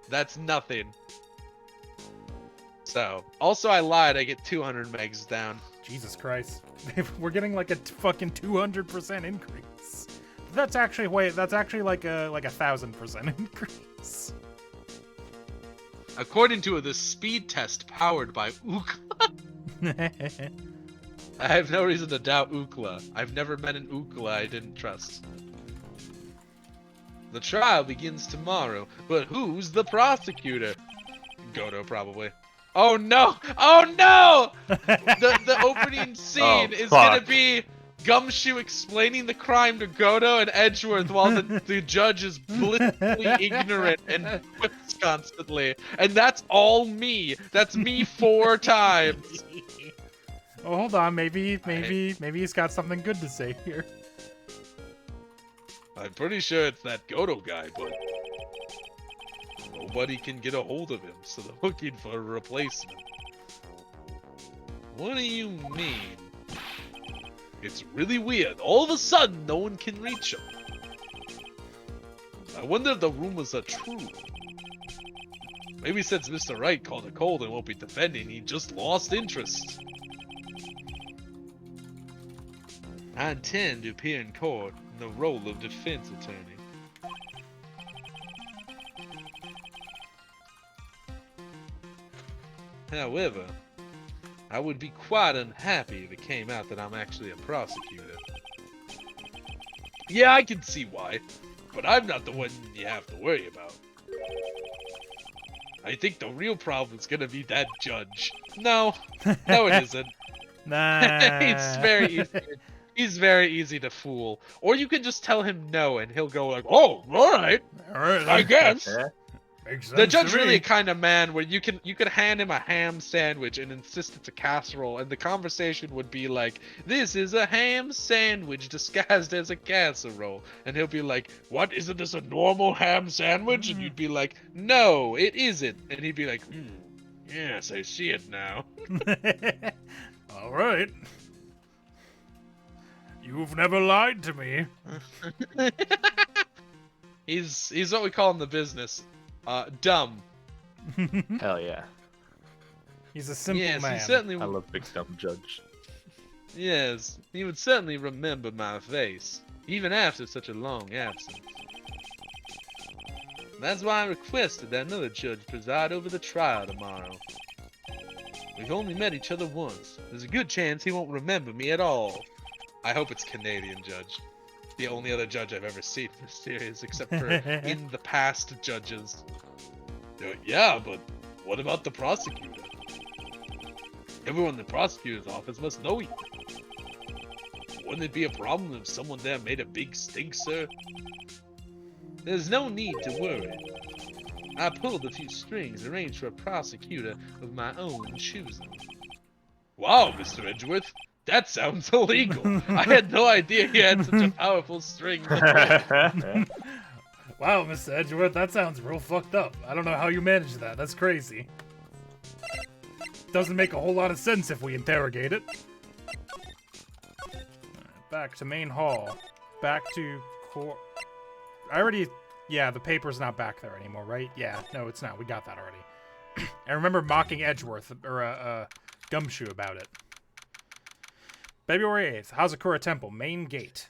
That's nothing." So, also I lied. I get 200 megs down. Jesus Christ. We're getting like a fucking 200% increase. That's actually like a 1000% increase. According to the speed test powered by Ookla. I have no reason to doubt Ookla. I've never met an Ookla I didn't trust. The trial begins tomorrow, but who's the prosecutor? Godo, probably. Oh no! Oh no! The opening scene is gonna be Gumshoe explaining the crime to Godo and Edgeworth while the judge is blissfully ignorant and whips constantly. And that's all me. That's me 4 times. Oh, hold on. Maybe he's got something good to say here. I'm pretty sure it's that Godo guy, but nobody can get a hold of him, so they're looking for a replacement. What do you mean? It's really weird. All of a sudden, no one can reach him. I wonder if the rumors are true. Maybe since Mr. Wright called a cold and won't be defending, he just lost interest. I intend to appear in court in the role of defense attorney. However, I would be quite unhappy if it came out that I'm actually a prosecutor. Yeah, I can see why, but I'm not the one you have to worry about. I think the real problem is gonna be that judge. No, no it isn't. Nah. He's very easy to fool. Or you can just tell him no and he'll go like, oh, alright, I guess. Makes The sense judge to really me. a kind of man where you could hand him a ham sandwich and insist it's a casserole, and the conversation would be like, this is a ham sandwich disguised as a casserole, and he'll be like, what, isn't this a normal ham sandwich? And you'd be like, no, it isn't, and he'd be like, yes, I see it now. All right. You've never lied to me. He's what we call in the business, dumb. Hell yeah. He's a simple Yes, man. he certainly. I love Big Dumb Judge. Yes, he would certainly remember my face, even after such a long absence. That's why I requested that another judge preside over the trial tomorrow. We've only met each other once. There's a good chance he won't remember me at all. I hope it's Canadian judge. The only other judge I've ever seen in this series, except for in the past judges. Yeah, but what about the prosecutor? Everyone in the prosecutor's office must know you. Wouldn't it be a problem if someone there made a big stink, sir? There's no need to worry. I pulled a few strings arranged for a prosecutor of my own choosing. Wow, Mr. Edgeworth, that sounds illegal. I had no idea you had such a powerful string. Wow, Mr. Edgeworth, that sounds real fucked up. I don't know how you managed that. That's crazy. Doesn't make a whole lot of sense if we interrogate it. Back to main hall. Back to court. I already... Yeah, the paper's not back there anymore, right? Yeah, no, it's not. We got that already. I remember mocking Edgeworth, or Gumshoe about it. February 8th, Hazakura Temple, main gate.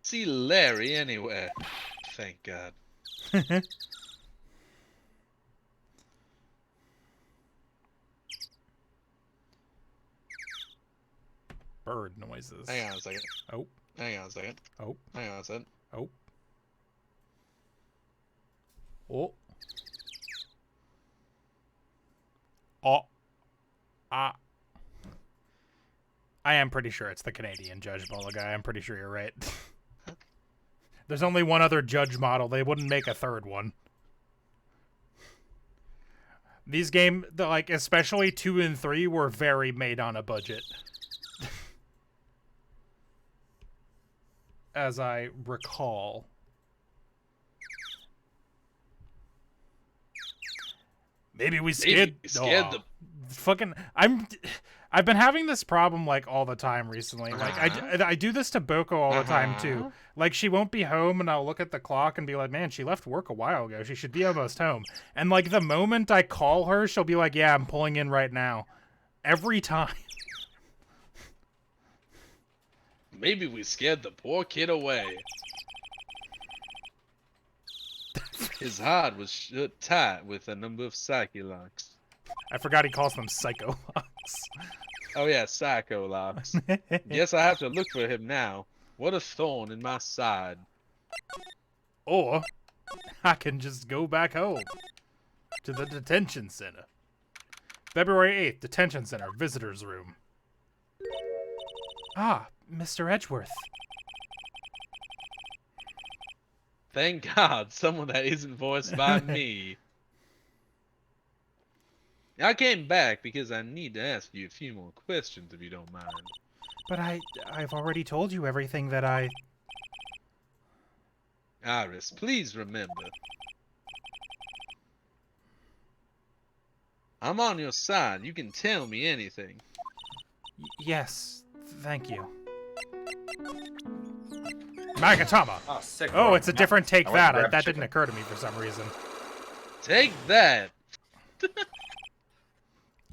See Larry anywhere. Thank God. Bird noises. Hang on a second. Oh. Hang on a second. Oh. Hang on a second. Oh. Oh. Oh. Ah. I am pretty sure it's the Canadian Judge Bola guy. I'm pretty sure you're right. There's only one other judge model. They wouldn't make a third one. These games, like, especially 2 and 3, were very made on a budget. As I recall. Maybe we scared them. Fucking I've been having this problem like all the time recently. Like I do this to Boko all the time too. Like she won't be home and I'll look at the clock and be like, "Man, she left work a while ago. She should be almost home." And like the moment I call her, she'll be like, "Yeah, I'm pulling in right now." Every time. Maybe we scared the poor kid away. His heart was shut tight with a number of psyche locks. I forgot he calls them psycho locks. Oh yeah, psycho locks. Guess I have to look for him now. What a thorn in my side. Or I can just go back home to the detention center. February 8th, detention center, visitors room. Ah, Mr. Edgeworth. Thank God, someone that isn't voiced by me. I came back because I need to ask you a few more questions if you don't mind. But I've already told you everything that I... Iris, please remember. I'm on your side. You can tell me anything. Yes, thank you. Magatama! Oh, sick. Oh, it's a different take I went to that. grab That chicken. didn't occur to me for some reason. Take that!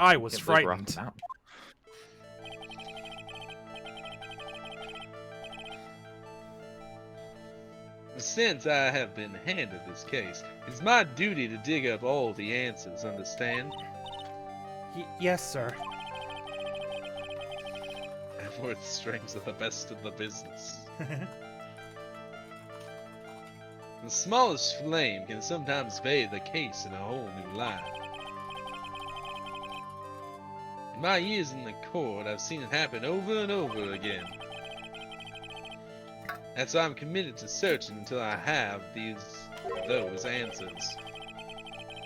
I was Can't believe we're on frightened. the mountain. Since I have been handed this case, it's my duty to dig up all the answers, understand? Yes, sir. Edgeworth strings are the best in the business. The smallest flame can sometimes bathe the case in a whole new light. In my years in the court, I've seen it happen over and over again. That's why I'm committed to searching until I have those answers.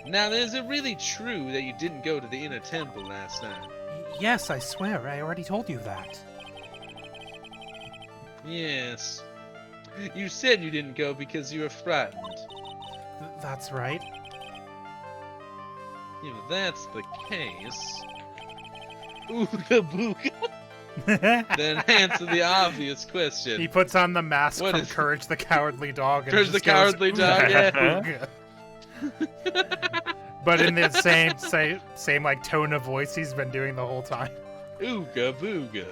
Now, is it really true that you didn't go to the inner temple last night? Yes, I swear. I already told you that. Yes. You said you didn't go because you were frightened. That's right. If that's the case... Ooga booga. Then answer the obvious question. He puts on the mask What from is- Courage the Cowardly Dog. And Courage the just goes, Cowardly Dog, "Ooga, ooga." But in the same like tone of voice he's been doing the whole time. Ooga booga.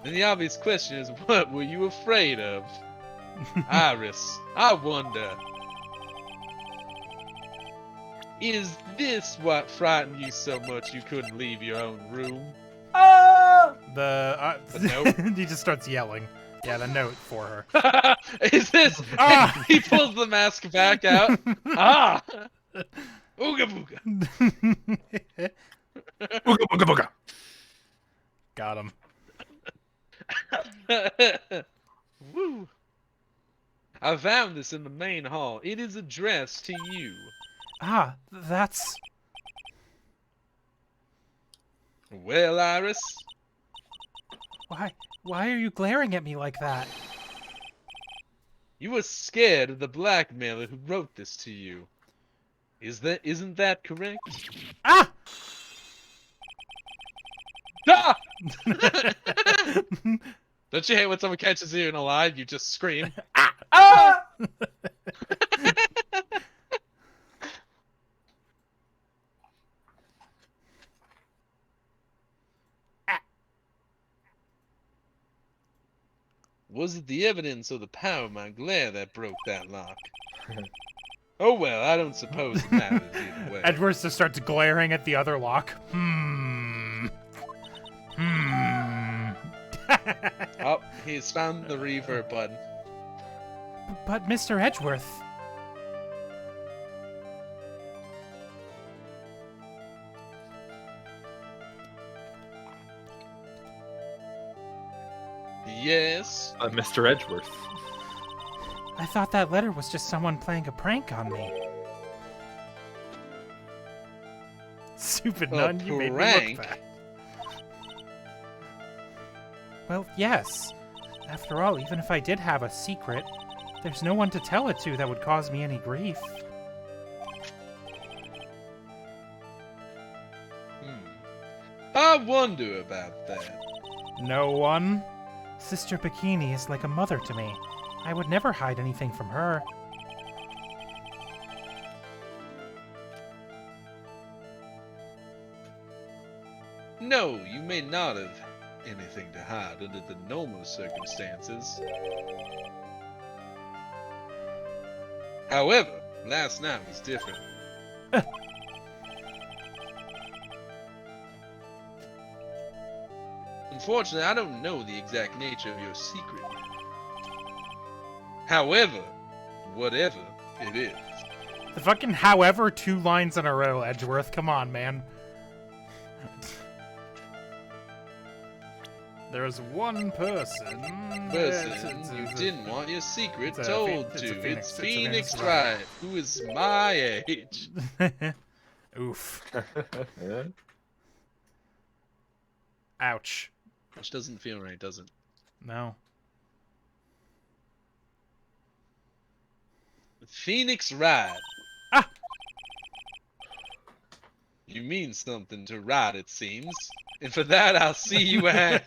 And the obvious question is, what were you afraid of? Iris, I wonder. Is this what frightened you so much you couldn't leave your own room? The note? he just starts yelling. Yeah, the note for her. Is this? Ah! He pulls the mask back out. Ah! Ooga booga. Booga booga booga. Got him. Woo! I found this in the main hall. It is addressed to you. Ah, that's... Well, Iris, Why are you glaring at me like that? you were scared of the blackmailer who wrote this to you. Isn't that correct? Ah! Ah! Don't you hate when someone catches you in a lie? You just scream. Ah! Was it the evidence or the power of my glare that broke that lock? Oh well, I don't suppose it matters either way. Edgeworth just starts glaring at the other lock. Oh, he's found the reverb button. But Mr. Edgeworth... Yes. Mr. Edgeworth. I thought that letter was just someone playing a prank on me. Stupid nun, you made me prank? look bad. Well, yes. After all, even if I did have a secret, there's no one to tell it to that would cause me any grief. I wonder about that. No one? Sister Bikini is like a mother to me. I would never hide anything from her. No, you may not have anything to hide under the normal circumstances. However, last night was different. Unfortunately, I don't know the exact nature of your secret yet. However, whatever it is. The fucking however 2 lines in a row, Edgeworth. Come on, man. There's one person. You didn't want your secret it's a told Phoenix- to. it's a Phoenix- It's it's a Phoenix Phoenix Wright, who is my age. Oof. Ouch. Which doesn't feel right, does it? No. Phoenix Wright. Ah! You mean something to Wright, it seems. And for that, I'll see you at...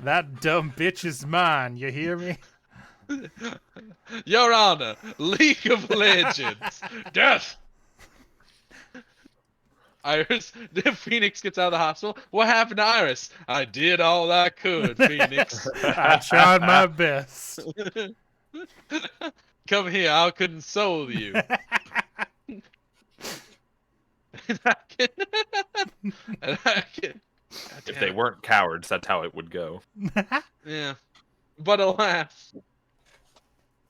That dumb bitch is mine, you hear me? Your Honor, League of Legends. Death! Iris, the Phoenix gets out of the hospital. What happened to Iris? I did all I could, Phoenix. I tried my best. Come here, I'll console you. And I can, and I can, God If damn they it. weren't cowards, that's how it would go. Yeah. But alas.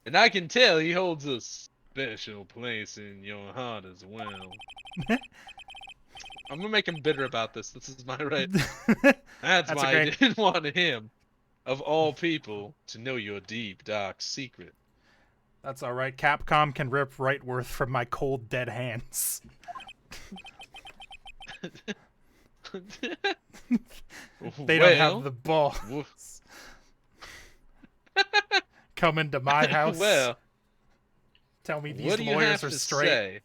And I can tell he holds a special place in your heart as well. I'm gonna make him bitter about this. This is my right. That's a why I great- didn't want him, of all people, to know your deep, dark secret. That's all right. Capcom can rip Rightworth from my cold, dead hands. They don't have the balls. Come into my house. Well, Tell me these what do you lawyers have are to straight. say?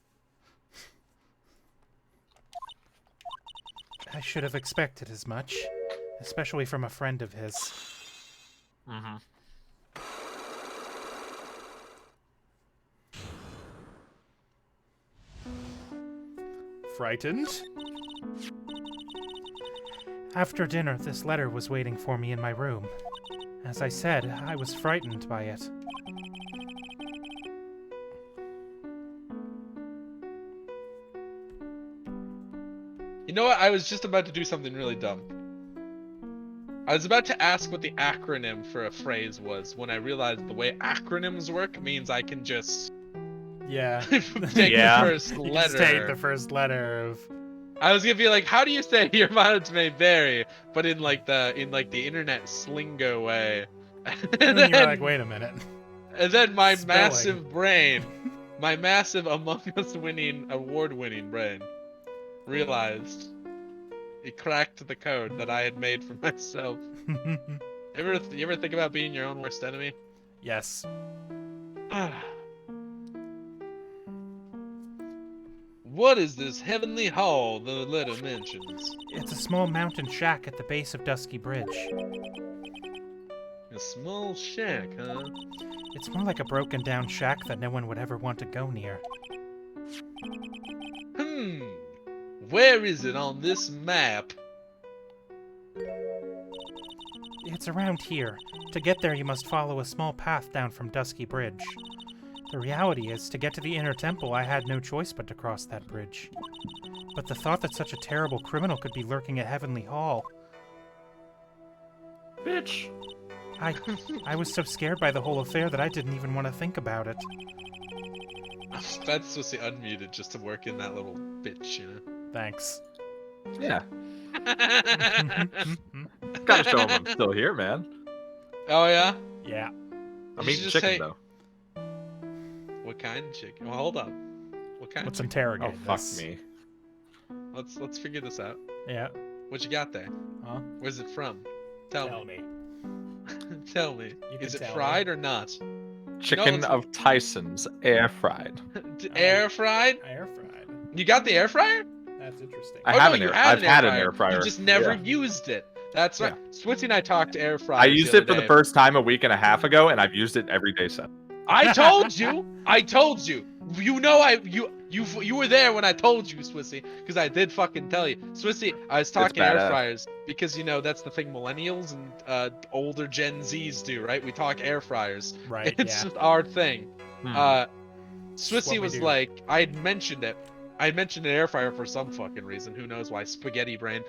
I should have expected as much, especially from a friend of his. Mm-hmm. Frightened? After dinner, this letter was waiting for me in my room. As I said, I was frightened by it. You know what? I was just about to do something really dumb. I was about to ask what the acronym for a phrase was when I realized the way acronyms work means I can just Yeah. take Yeah. the first You letter. just take the first letter of... I was gonna be like, how do you say your mileage may vary, but in like the internet slingo way. And you're like, wait a minute. And then my Spelling. massive brain, my massive Among Us winning, award-winning brain, realized it cracked the code that I had made for myself. You ever think about being your own worst enemy? Yes. What is this heavenly hall the letter mentions? It's a small mountain shack at the base of Dusky Bridge. A small shack, huh? It's more like a broken down shack that no one would ever want to go near. Where is it on this map? It's around here. To get there, you must follow a small path down from Dusky Bridge. The reality is, to get to the inner temple, I had no choice but to cross that bridge. But the thought that such a terrible criminal could be lurking at Heavenly Hall... Bitch. I was so scared by the whole affair that I didn't even want to think about it. That's supposed to be unmuted just to work in that little bitch, you know? Thanks. Yeah. Gotta show him I'm still here, man. Oh, yeah? Yeah. I'm You eating should just chicken, say- though. What kind of chicken? Well, hold on. What kind Let's of interrogate Oh, fuck this. me. chicken? Let's figure this out. Yeah. What you got there? Huh? Where's it from? Tell me. me. Tell me. You Is can it tell fried or not? Chicken it's- of Tyson's, air fried. Air fried? Air fried. You got the air fryer? That's interesting. I Oh, have no, an you air. had I've had an air fryer. You just never Yeah. used it. That's right. Switzy and I talked to air fryers. I used the it for other the day. first time a week and a half ago, and I've used it every day since. I told you. I told you. You know you were there when I told you, Swissy, because I did fucking tell you. Swissy, I was talking air badass. fryers because you know that's the thing millennials and older Gen Zs do, right? We talk air fryers. Right, It's yeah. just our thing. Hmm. what Swissy we was do. like, I had mentioned it. I had mentioned an air fryer for some fucking reason. Who knows why? Spaghetti brain.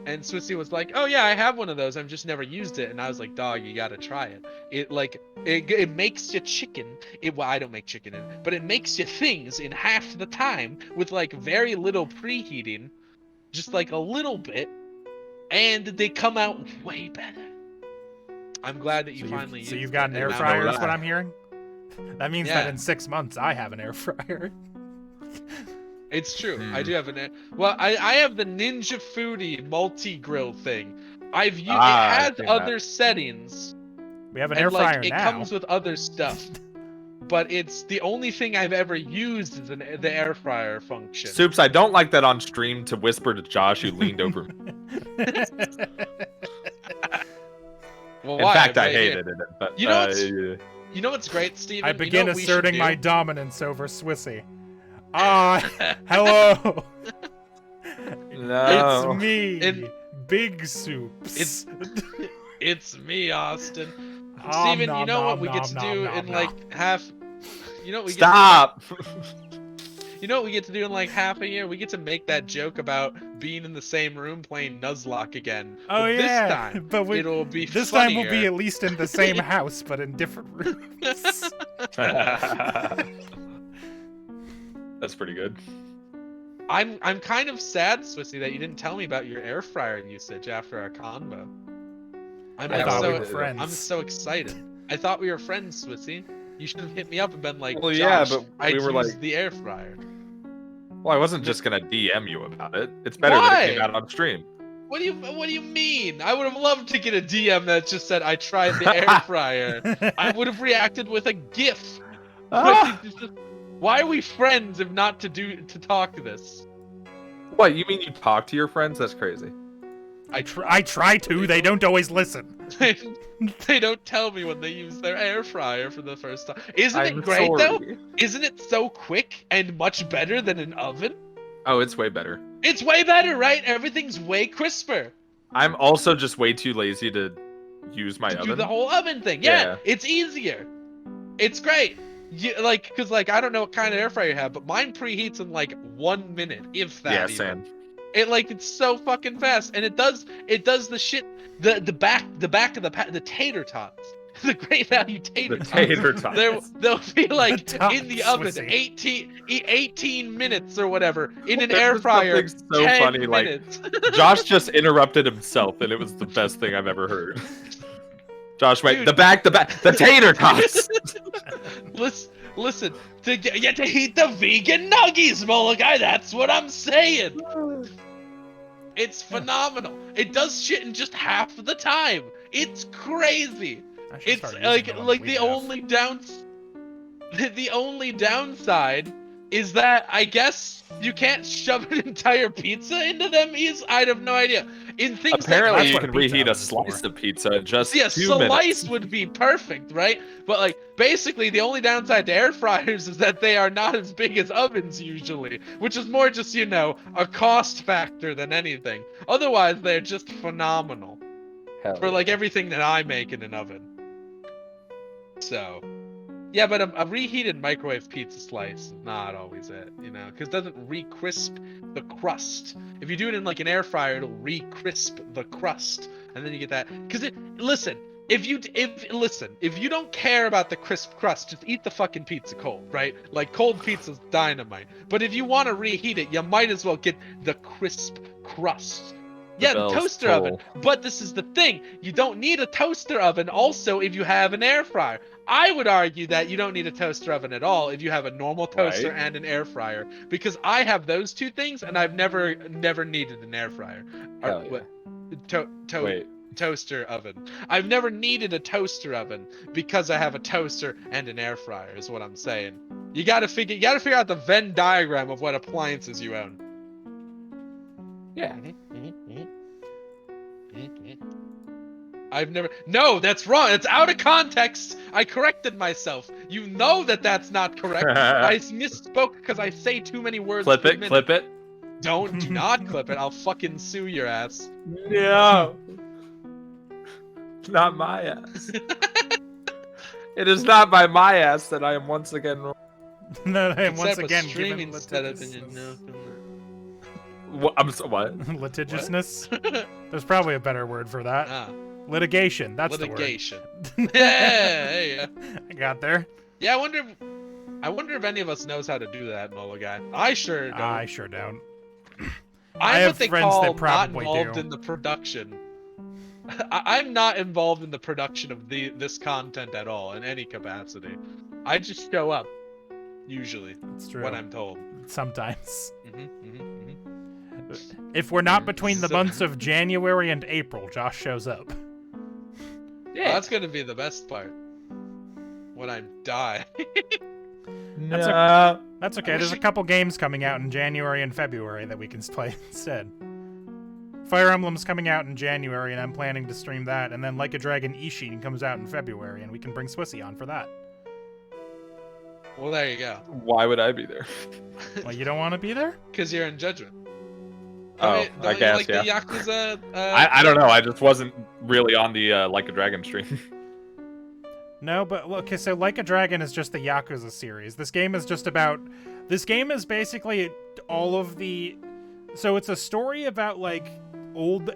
And Swissy was like, "Oh yeah, I have one of those. I've just never used it." And I was like, "Dog, you gotta try it. It makes you chicken. Well, I don't make chicken in it, but it makes you things in half the time with like very little preheating, just like a little bit, and they come out way better." I'm glad that you finally used So you've got an it, air and now- fryer, is that. what I'm hearing? That means Yeah. that in 6 months, I have an air fryer. It's true. I do have an. Well, I have the Ninja Foodie multi-grill thing. It I've has seen other settings. We have an And air like fryer it now. comes with other stuff. But it's the only thing I've ever used is the air fryer function. Soups, I don't like that on stream to whisper to Josh, who leaned over me. Well, In why? fact, I'm I right here. hated it. But, You know what's- yeah. You know what's great, Steven? I You begin know what we should asserting do? my dominance over Swissy. Ah, hello. no. It's me, And- Big Soups. It's me, Austin. Om Steven, you nom know what nom we get nom to nom do nom in nom. like half. You know what we Stop. You know what we get to do in like half a year? We get to make that joke about being in the same room playing Nuzlocke again. Oh But yeah, this time but it'll be this funnier. time we'll be at least in the same house, but in different rooms. That's pretty good. I'm kind of sad, Swissy, that you didn't tell me about your air fryer usage after our convo. I thought we were friends. I'm so excited. I thought we were friends, Swissy. You should have hit me up and been like, Well, yeah, Josh, but I we were used like- the air fryer. Well, I wasn't just gonna DM you about it. It's better that Why? it came out on stream. What do you mean? I would have loved to get a DM that just said I tried the air fryer. I would have reacted with a GIF. Ah! Why are we friends if not to talk this? What, you mean you talk to your friends? That's crazy. I try to. They don't always listen. They don't tell me when they use their air fryer for the first time. Isn't I'm it great sorry. though? Isn't it so quick and much better than an oven? Oh, it's way better. It's way better, right? Everything's way crisper. I'm also just way too lazy to use my To oven. do the whole oven thing. Yeah, Yeah. it's easier. It's great. Cause I don't know what kind of air fryer you have, but mine preheats in like 1 minute, if that. Yeah, even. same. It's so fucking fast, and it does the shit, the back of the tater tots, the great value tater The tots. tater tots. They'll be like The in the tots, oven Swissy. 18 minutes or whatever in an There air was fryer. something so 10 funny, like, minutes. Josh just interrupted himself, and it was the best thing I've ever heard. Josh, wait, Dude. the tater tots! Listen, to get to eat the vegan nuggies, Molokai. That's what I'm saying. It's phenomenal. It does shit in just half of the time. It's crazy. I should It's start using the one we the have. only downside is that I guess you can't shove an entire pizza into them. I have no idea. In things Apparently, That's you what can a pizza reheat a oven is for. slice of pizza in just a 2 slice minutes. would be perfect, right? But like basically the only downside to air fryers is that they are not as big as ovens usually, which is more just, a cost factor than anything. Otherwise, they're just phenomenal Hell for yeah. like everything that I make in an oven. So, yeah, but a reheated microwave pizza slice is not always it, because it doesn't re-crisp the crust. If you do it in like an air fryer, it'll re-crisp the crust, and then you get that. Because if you don't care about the crisp crust, just eat the fucking pizza cold, right? Like cold pizza's dynamite. But if you want to reheat it, you might as well get the crisp crust. Yeah, the bell's toaster toll. oven. But this is the thing. You don't need a toaster oven also if you have an air fryer. I would argue that you don't need a toaster oven at all if you have a normal toaster Right. and an air fryer. Because I have those two things and I've never needed an air fryer. Hell yeah. Wait. Toaster oven. I've never needed a toaster oven because I have a toaster and an air fryer is what I'm saying. You gotta figure out the Venn diagram of what appliances you own. Yeah. No, that's wrong. It's out of context. I corrected myself. You know that's not correct. I misspoke because I say too many words. Clip per it, minute. clip it. Do not clip it. I'll fucking sue your ass. No. Not my ass. It is not by my ass that I am once again. No, and Except once with again, stream given instead of in litigiousness. What? What? Litigiousness? There's probably a better word for that. Litigation. That's Litigation. the word. Yeah, there you go. I got there. Yeah, I wonder if any of us knows how to do that, Mola guy. I sure don't. I sure don't. I'm have what they friends call that not probably involved do. in the production. I'm not involved in the production of this content at all in any capacity. I just show up, usually, It's true. when I'm told. Sometimes. Mm-hmm. If we're not between the So- months of January and April, Josh shows up. Yeah, that's gonna be the best part. When I die. That's No. That's okay. There's a couple games coming out in January and February that we can play instead. Fire Emblem's coming out in January, and I'm planning to stream that. And then Like a Dragon Ishin comes out in February, and we can bring Swissy on for that. Well, there you go. Why would I be there? Well, you don't want to be there? Because you're in Judgment. Oh, don't I you guess, like yeah. the Yakuza? I don't know. I just wasn't really on the Like a Dragon stream. No, but look, okay, so Like a Dragon is just the Yakuza series. This game is just about. This game is basically all of the. So it's a story about like old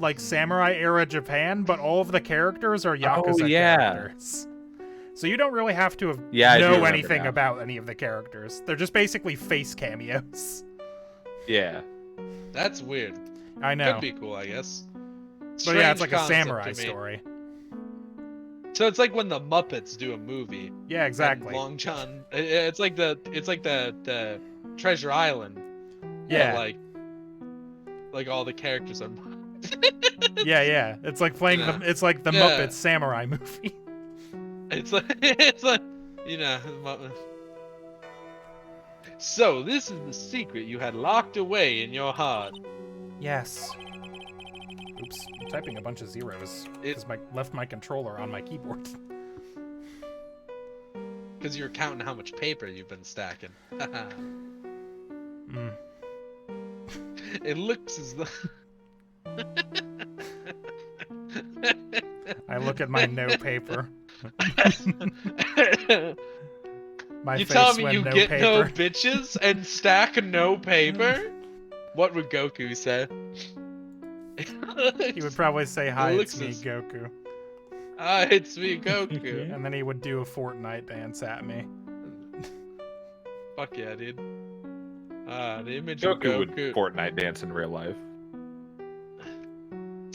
like samurai era Japan, but all of the characters are Yakuza characters. So you don't really have to know anything about any of the characters. They're just basically face cameos. Yeah. That's weird. I know. Could be cool, I guess. But yeah, it's Strange like a concept samurai to me. story. So it's like when the Muppets do a movie. Yeah, exactly. And Long John. It's like the Treasure Island. Yeah. Like all the characters are. yeah. It's like playing Yeah. the. It's like the Yeah. Muppets samurai movie. It's like you know. So this is the secret you had locked away in your heart. Yes. Oops, I'm typing a bunch of zeros because I left my controller on my keyboard. Because you're counting how much paper you've been stacking. It looks as though. I look at my no paper. My You face tell me when you no get paper. no bitches and stack no paper? What would Goku say? He would probably say, "Hi, it's me, Ellipsis. Goku," It's me, Goku. and then he would do a Fortnite dance at me. Fuck yeah, dude. The image Goku of Goku. would Fortnite dance in real life.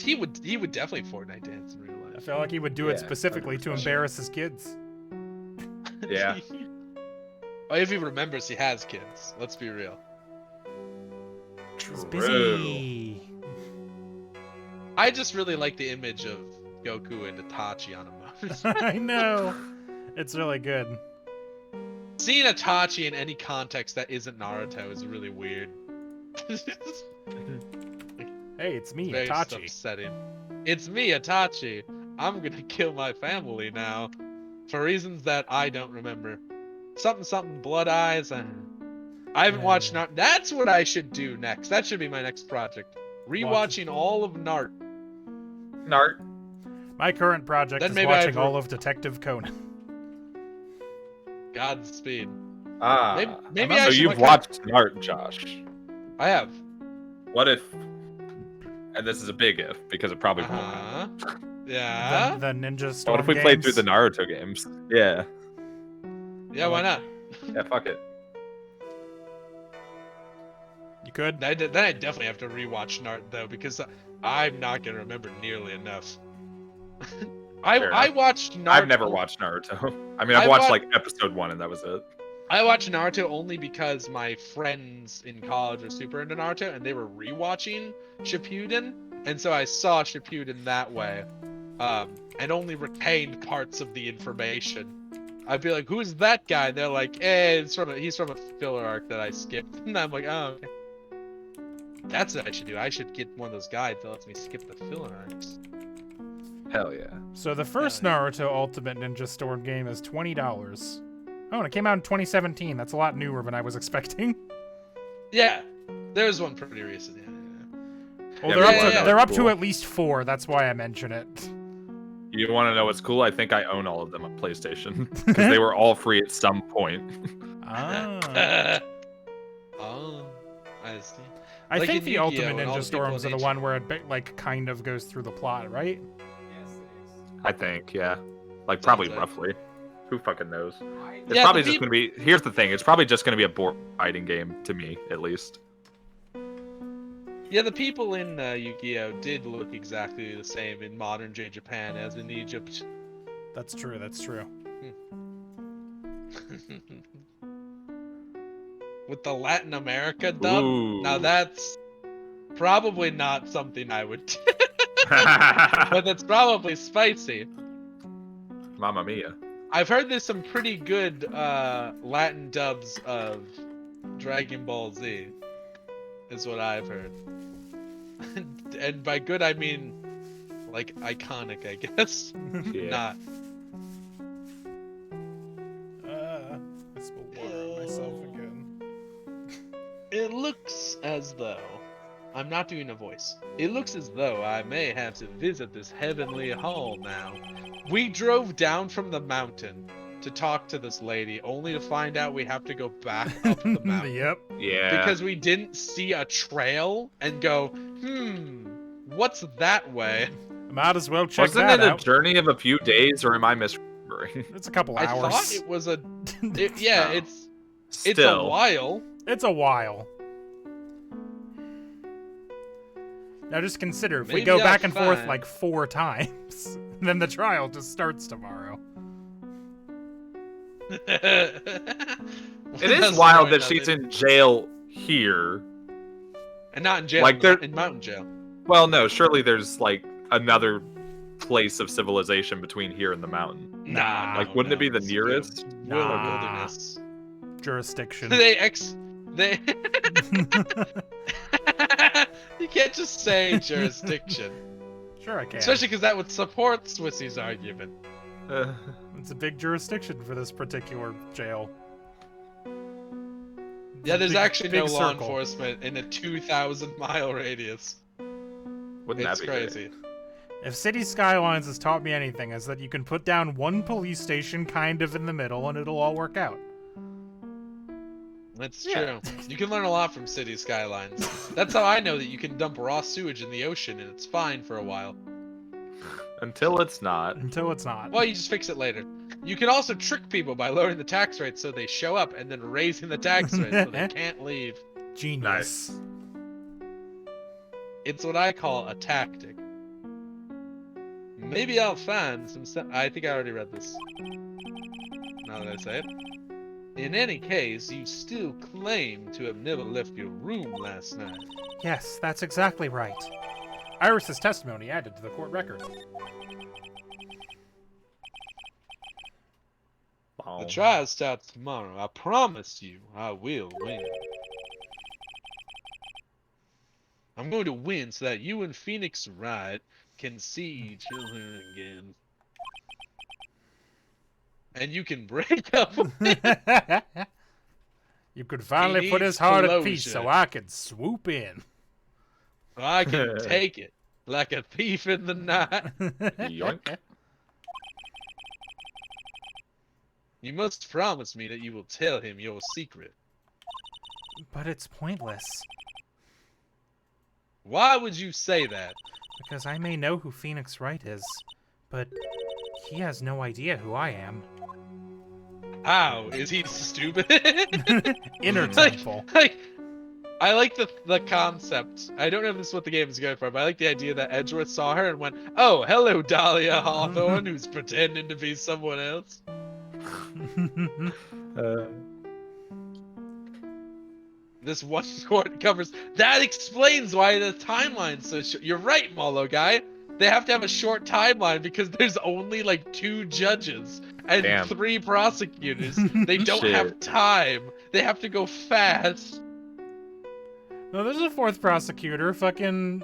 He would definitely Fortnite dance in real I life. feel like he would do it Yeah, specifically to 100%. embarrass his kids. Yeah. Oh, if he remembers he has kids. Let's be real. He's True. busy. I just really like the image of Goku and Itachi on a mountain. I know. It's really good. Seeing Itachi in any context that isn't Naruto is really weird. Hey, it's me, Very Itachi. upsetting. It's me, Itachi. I'm gonna kill my family now, for reasons that I don't remember. Something blood eyes and I haven't watched Naruto. That's what I should do next. That should be my next project. Rewatching all of Naruto. Nart. My current project Then is maybe watching I'd- all of Detective Conan. Godspeed. Ah. Maybe So I should you've look watched Nart, Josh. I have. What if? And this is a big if because it probably won't. Uh-huh. Yeah. The Ninja Storm What if we games. played through the Naruto games? Yeah. Yeah, why not? Yeah. Fuck it. You could. Then I definitely have to rewatch Naruto though, because I'm not gonna remember nearly enough. Fair I enough. watched Naruto. I've never watched Naruto. I mean, I've I watched wa- like episode 1 and that was it. I watched Naruto only because my friends in college were super into Naruto and they were rewatching Shippuden, and so I saw Shippuden that way, and only retained parts of the information. I'd be like, "Who's that guy?" And they're like, he's from a filler arc that I skipped," and I'm like, "Oh, okay." That's what I should do. I should get one of those guides that lets me skip the filler arcs. Hell yeah. So the first Naruto Ultimate Ninja Storm game is $20. Oh, and it came out in 2017. That's a lot newer than I was expecting. Yeah, there's one pretty recent. Yeah. Well, Yeah, they're but up you to wanna know they're up what's to cool? at least 4. That's why I mention it. You want to know what's cool? I think I own all of them on PlayStation because they were all free at some point. Ah. Oh, I see. I Like think in the Yu-Gi-Oh! Ultimate and all Ninja the people Storms are in the nature. one where it like kind of goes through the plot, right? I think, yeah. Like probably right. roughly. Who fucking knows? It's Yeah, probably the just gonna be. Here's the thing. It's probably just gonna be a board fighting game to me, at least. Yeah, the people in Yu-Gi-Oh! Did look exactly the same in modern-day Japan as in Egypt. That's true. That's true. With the Latin America dub, Ooh. now that's probably not something I would do. But it's probably spicy. Mamma mia. I've heard there's some pretty good Latin dubs of Dragon Ball Z, is what I've heard. And by good I mean like iconic, I guess. Yeah. Not. I spilled water on myself again. It looks as though I'm not doing a voice. It looks as though I may have to visit this heavenly hall now. We drove down from the mountain to talk to this lady, only to find out we have to go back up the mountain. Yep. Yeah. Because we didn't see a trail and go, what's that way? Might as well check Wasn't that it a out. journey of a few days, or am I misremembering? It's a couple I hours. thought it was a... No. it's a Still. while. It's a while. Now just consider, if we Maybe go I'll back and forth find- like 4 times, then the trial just starts tomorrow. It is wild that she's in jail here. And not in jail, Like, they're- in mountain jail. Well, no, surely there's like another place of civilization between here and the mountain. Nah. Like, wouldn't it be the it's nearest? Willow Nah. Wilderness. Jurisdiction. They You can't just say jurisdiction. Sure I can. Especially because that would support Swissy's argument. It's a big jurisdiction for this particular jail. Yeah, there's Big- actually no big law circle. enforcement in a 2,000-mile radius. Wouldn't It's that be great? crazy. If City Skylines has taught me anything, is that you can put down one police station kind of in the middle and it'll all work out. That's Yeah. true. You can learn a lot from city skylines. That's how I know that you can dump raw sewage in the ocean and it's fine for a while. Until it's not. Until it's not. Well, you just fix it later. You can also trick people by lowering the tax rate so they show up and then raising the tax rate so they can't leave. Genius. Nice. It's what I call a tactic. Maybe I'll find some... I think I already read this. Now that I say it. In any case, you still claim to have never left your room last night. Yes, that's exactly right. Iris's testimony added to the court record. Wow. The trial starts tomorrow. I promise you, I will win. I'm going to win so that you and Phoenix Wright can see each other again. And you can break up with him. You could finally He put needs his heart at peace closure. so I could swoop in. I can take it like a thief in the night. Yoink. You must promise me that you will tell him your secret. But it's pointless, Why would you say that? because I may know who Phoenix Wright is, but he has no idea who I am. How? Is he stupid? Inner Like- temple. I like the concept. I don't know if this is what the game is going for, but I like the idea that Edgeworth saw her and went, "Oh, hello, Dahlia Hawthorne, who's pretending to be someone else." This one court covers. That explains why the timeline's so short. You're right, Molo guy. They have to have a short timeline because there's only like 2 judges and Damn. 3 prosecutors. They don't Shit. have time. They have to go fast. No, there's a 4th prosecutor. Fucking,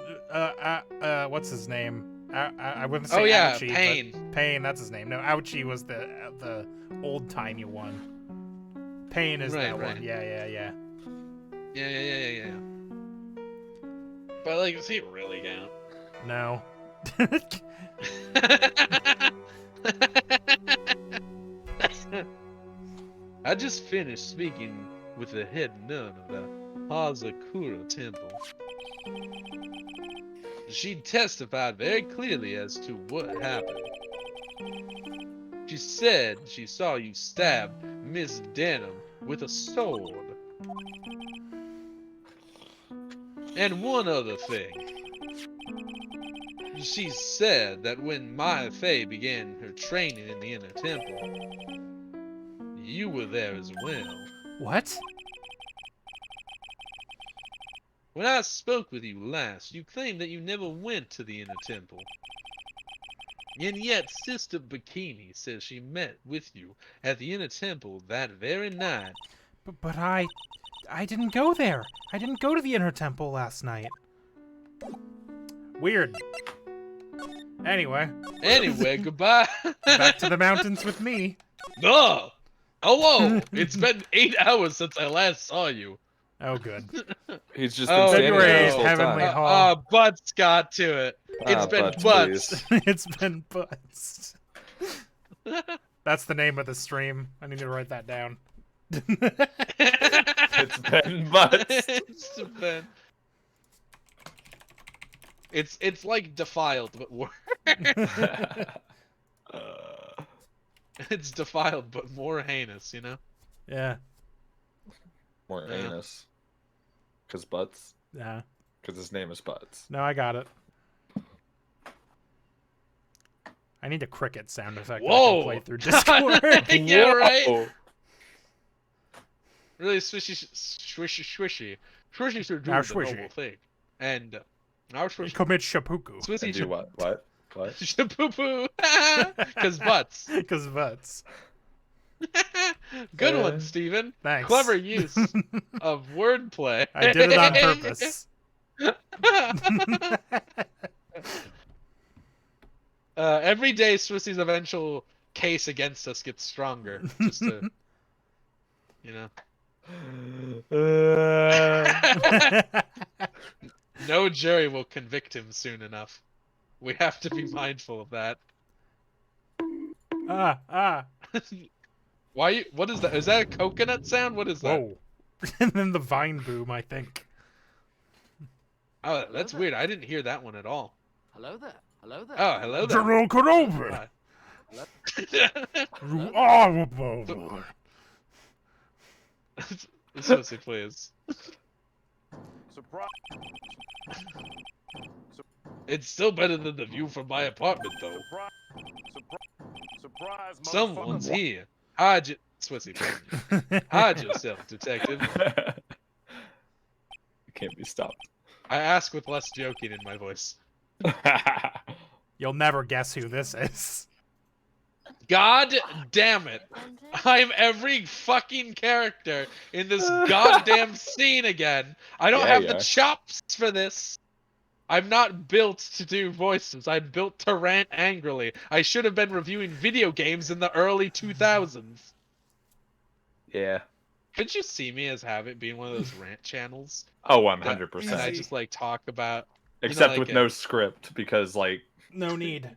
what's his name? I wouldn't say Oh yeah, Ouchie, but- Payne. Payne, that's his name. No, Ouchie was the old-timey one. Payne is that Right. one. Yeah. Yeah. But like, is he really down? No. I just finished speaking with the head nun of the Hazakura temple. She testified very clearly as to what happened. She said she saw you stab Miss Denham with a sword. And one other thing. She said that when Maya Fey began her training in the inner temple, you were there as well. What? When I spoke with you last, you claimed that you never went to the inner temple. And yet Sister Bikini says she met with you at the inner temple that very night. But I didn't go there. I didn't go to the inner temple last night. Weird. Anyway, Anyway, goodbye. back to the mountains with me. No! Hello! It's been 8 hours since I last saw you. Oh, good. He's just been standing February there this 8th, whole Heavenly time. Hall. Butts got to it. It's been Butts, Butts. please. It's been Butz'd. That's the name of the stream. I need to write that down. It's been Butts. It's like defiled, but worse. It's defiled, but more heinous. You know. Yeah. More Yeah. anus. Cause Butts. Yeah. Cause his name is Butts. No, I got it. I need a cricket sound effect that I Whoa! can play through Discord. Yeah, right. Whoa. Really swishy should do Now the swishy. noble thing. And now swishy. Commit seppuku. Swissy And do should what? poo-poo. Cause Butts. Because Butts. Good one, Steven. Thanks. Clever use of wordplay. I did it on purpose. Every day, Swissy's eventual case against us gets stronger. Just to, you know. No jury will convict him soon enough. We have to be mindful of that. Why? What is that? Is that a coconut sound? What is that? Whoa. And then the vine boom, I think. Oh, that's weird. I didn't hear that one at all. Hello there. Hello there. Oh, hello there. General Kenobi. Swissy, please. Surprise! It's still better than the view from my apartment, though. Surprise! Someone's here. Hide you, Swissy. Please. Hide yourself, detective. It can't be stopped. I ask with less joking in my voice. You'll never guess who this is. God damn it. I'm every fucking character in this goddamn scene again. I don't have the chops for this. I'm not built to do voices. I'm built to rant angrily. I should have been reviewing video games in the early 2000s. Yeah. Could you see me as having being one of those rant channels? Oh, And I 100%. just like talk about Except like with no script, because like No need.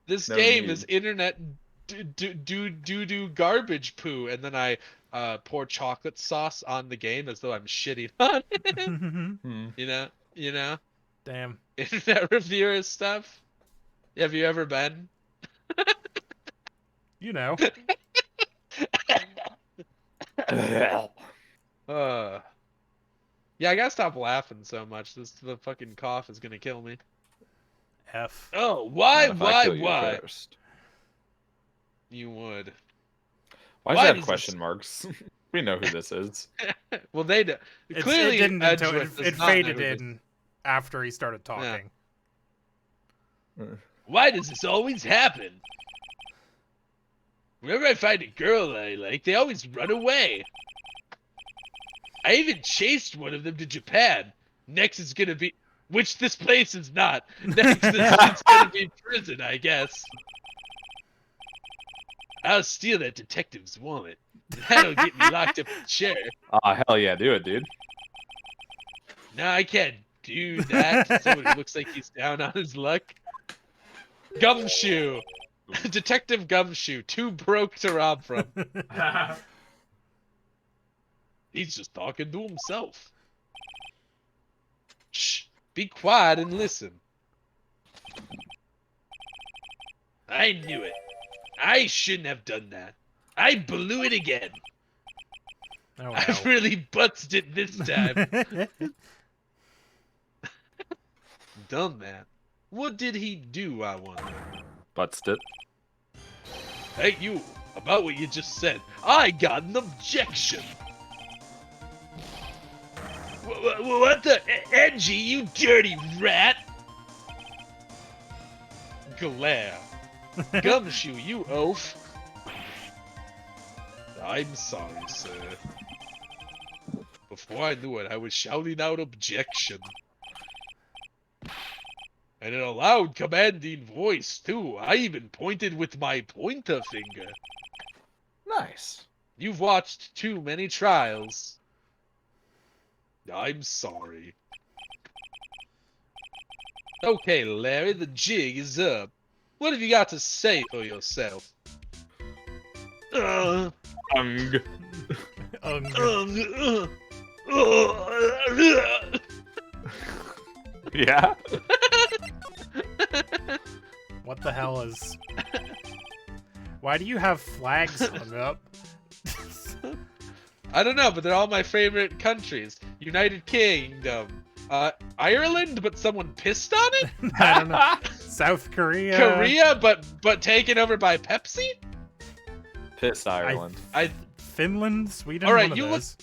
this No game need. is internet do garbage poo, and then I pour chocolate sauce on the game as though I'm shitting on it. You know, Damn. internet reviewer stuff. Have you ever been? You know. Yeah, I gotta stop laughing so much. The fucking cough is gonna kill me. F. Oh, Not if I kill you why? first. You would. Why Why does it does have question marks? We know who this is. Well, they do. It Clearly, didn't until Edgeworth does it not know faded who this- in after he started talking. Why does this always happen? Whenever I find a girl I like, they always run away. I even chased one of them to Japan. Next is gonna be, which this place is not. Next it's gonna be prison, I guess. I'll steal that detective's wallet. That'll get me locked up in the chair. Ah, hell yeah, do it, dude. No, I can't do that to someone who looks like he's down on his luck. Gumshoe. Detective Gumshoe. Too broke to rob from. He's just talking to himself. Shh. Be quiet and listen. I knew it. I shouldn't have done that. I blew it again. Oh, I wow. really butzed it this time. Done that. What did he do, I wonder? Butz'd it. Hey, you. About what you just said. I got an objection. What the? Edgy, you dirty rat. Glare. Gumshoe, you oaf. I'm sorry, sir. Before I knew it, I was shouting out objection. And in a loud, commanding voice, too. I even pointed with my pointer finger. Nice. You've watched too many trials. I'm sorry. Okay, Larry, the jig is up. What have you got to say for yourself? Ung. Yeah. What the hell is... Why do you have flags hung up? I don't know, but they're all my favorite countries. United Kingdom. Ireland, but someone pissed on it? I don't know. South Korea. Korea, but taken over by Pepsi? Piss Ireland. Finland, Sweden. All right, one you of look. those.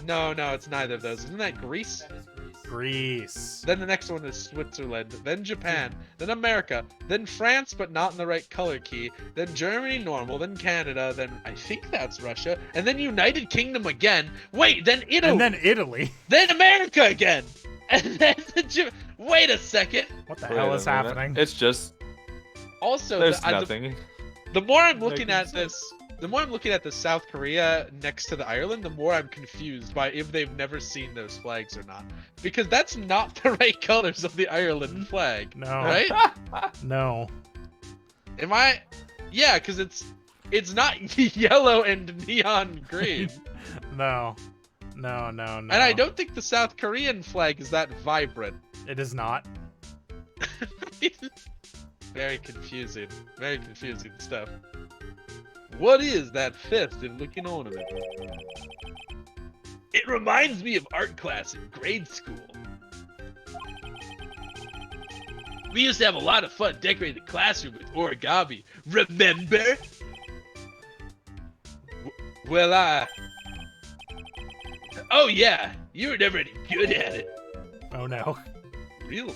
No, it's neither of those. Isn't that Greece? That is Greece. Greece. Then the next one is Switzerland, then Japan, then America, then France, but not in the right color key, then Germany normal, then Canada, then I think that's Russia, and then United Kingdom again. Wait, then Italy. And then Italy. Then America again. And then wait a second. What the Wait hell a is minute. happening? It's just Also, there's nothing. the more I'm looking Making at this, the more I'm looking at the South Korea next to the Ireland, the more I'm confused by if they've never seen those flags or not. Because that's not the right colors of the Ireland flag. No. Right? No. Am I? Yeah, because it's not yellow and neon green. No. No, no, no. And I don't think the South Korean flag is that vibrant. It is not. Very confusing. Very confusing stuff. What is that festive looking ornament? It reminds me of art class in grade school. We used to have a lot of fun decorating the classroom with origami. Remember? Well, oh yeah, you were never any good at it. Oh no. Really?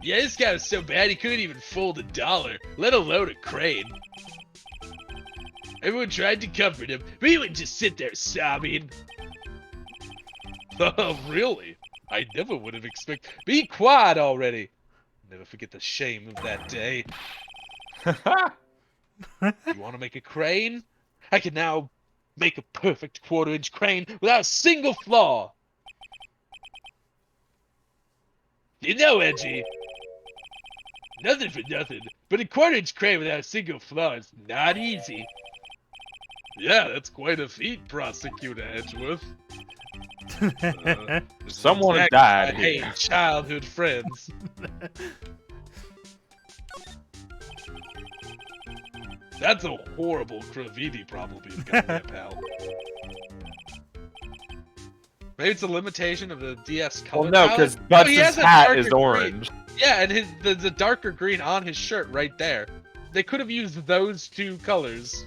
Yeah, this guy was so bad he couldn't even fold $1, let alone a crane. Everyone tried to comfort him, but he would just sit there sobbing. Oh, really? I never would have expected. Be quiet already. Never forget the shame of that day. You want to make a crane? I can now make a perfect 1/4-inch crane without a single flaw. You know, Edgy, nothing for nothing, but a 1/4-inch crane without a single flaw is not easy. Yeah, that's quite a feat, Prosecutor Edgeworth. Someone Exactly died I here. hate childhood friends. That's a horrible graffiti probably you've got there, pal. Maybe it's a limitation of the DS color Well, no, palette. because he has Butz's a hat darker is green. orange. Yeah, and the darker green on his shirt right there. They could have used those two colors.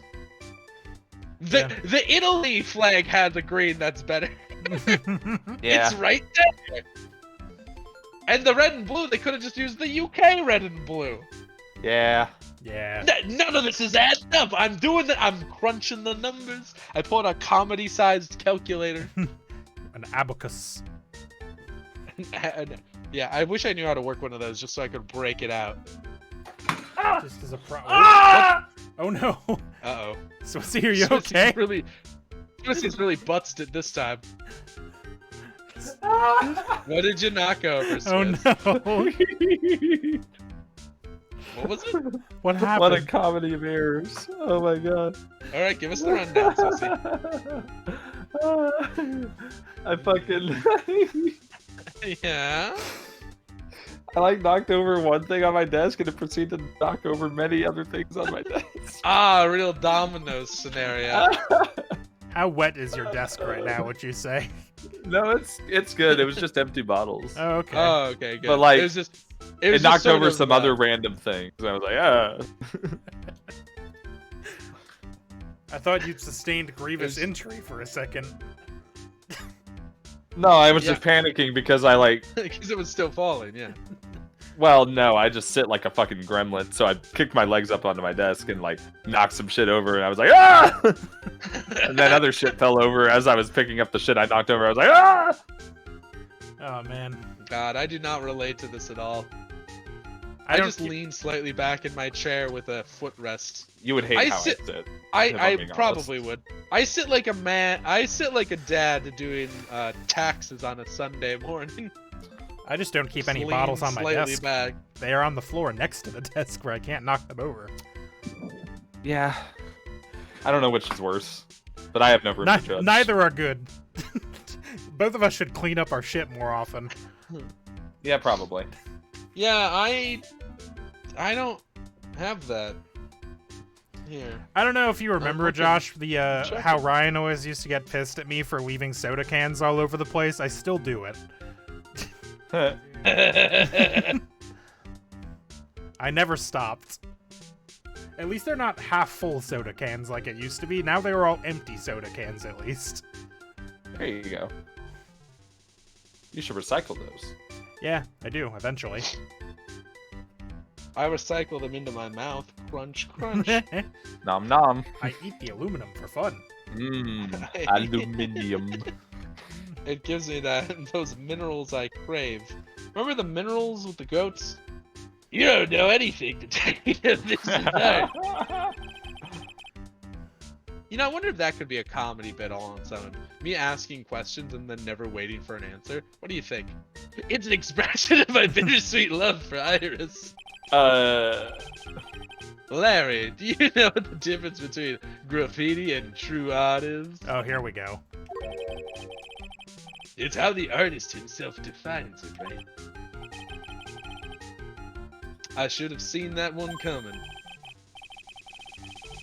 The Italy flag has a green that's better. Yeah. It's right there. And the red and blue, they could have just used the UK red and blue. Yeah. Yeah. None of this is adding up. I'm doing that. I'm crunching the numbers. I pulled a comedy-sized calculator. An abacus. And, yeah, I wish I knew how to work one of those just so I could break it out. Just as a pro. Ah! Oh no. Uh-oh. Swissie, are you okay? Swissie's really Butz'd it this time. What did you knock over, Swiss? Oh no. What was it? What happened? What a comedy of errors. Oh my god. Alright, give us the rundown, Swissie. I fucking... Yeah? I like knocked over one thing on my desk and it proceeded to knock over many other things on my desk. Ah, a real dominoes scenario. How wet is your desk right now, would you say? No, it's good. It was just empty bottles. Oh, okay. Oh, okay, good. But, like, it was just It knocked sort over of, some other random things. I was like, ah. I thought you'd sustained grievous injury for a second. No, I was just panicking because I like... because it was still falling, yeah. Well, no, I just sit like a fucking gremlin. So I kicked my legs up onto my desk and like knocked some shit over, and I was like, ah! And then other shit fell over as I was picking up the shit I knocked over. I was like, ah! Oh man. God, I do not relate to this at all. I just lean slightly back in my chair with a footrest. You would hate I how sit- I sit. I probably would. I sit like a man. I sit like a dad doing taxes on a Sunday morning. I just don't keep any Lean bottles on my slightly desk. back. They are on the floor next to the desk where I can't knock them over. Yeah. I don't know which is worse, but I have no room to judge. Neither are good. Both of us should clean up our shit more often. Yeah, probably. Yeah, I don't have that here. I don't know if you remember, looking. Josh, the Check how it. Ryan always used to get pissed at me for leaving soda cans all over the place. I still do it. I never stopped. At least they're not half full soda cans like it used to be. Now they're all empty soda cans, at least. There you go. You should recycle those. Yeah, I do, eventually. I recycle them into my mouth. Crunch, crunch. Nom nom. I eat the aluminum for fun. Mmm. Aluminium. It gives me those minerals I crave. Remember the minerals with the goats? You don't know anything to tell me that this is art. You know, I wonder if that could be a comedy bit all on its own. Me asking questions and then never waiting for an answer. What do you think? It's an expression of my bittersweet love for Iris. Larry, do you know what the difference between graffiti and true art is? Oh, here we go. It's how the artist himself defines it, right? I should have seen that one coming.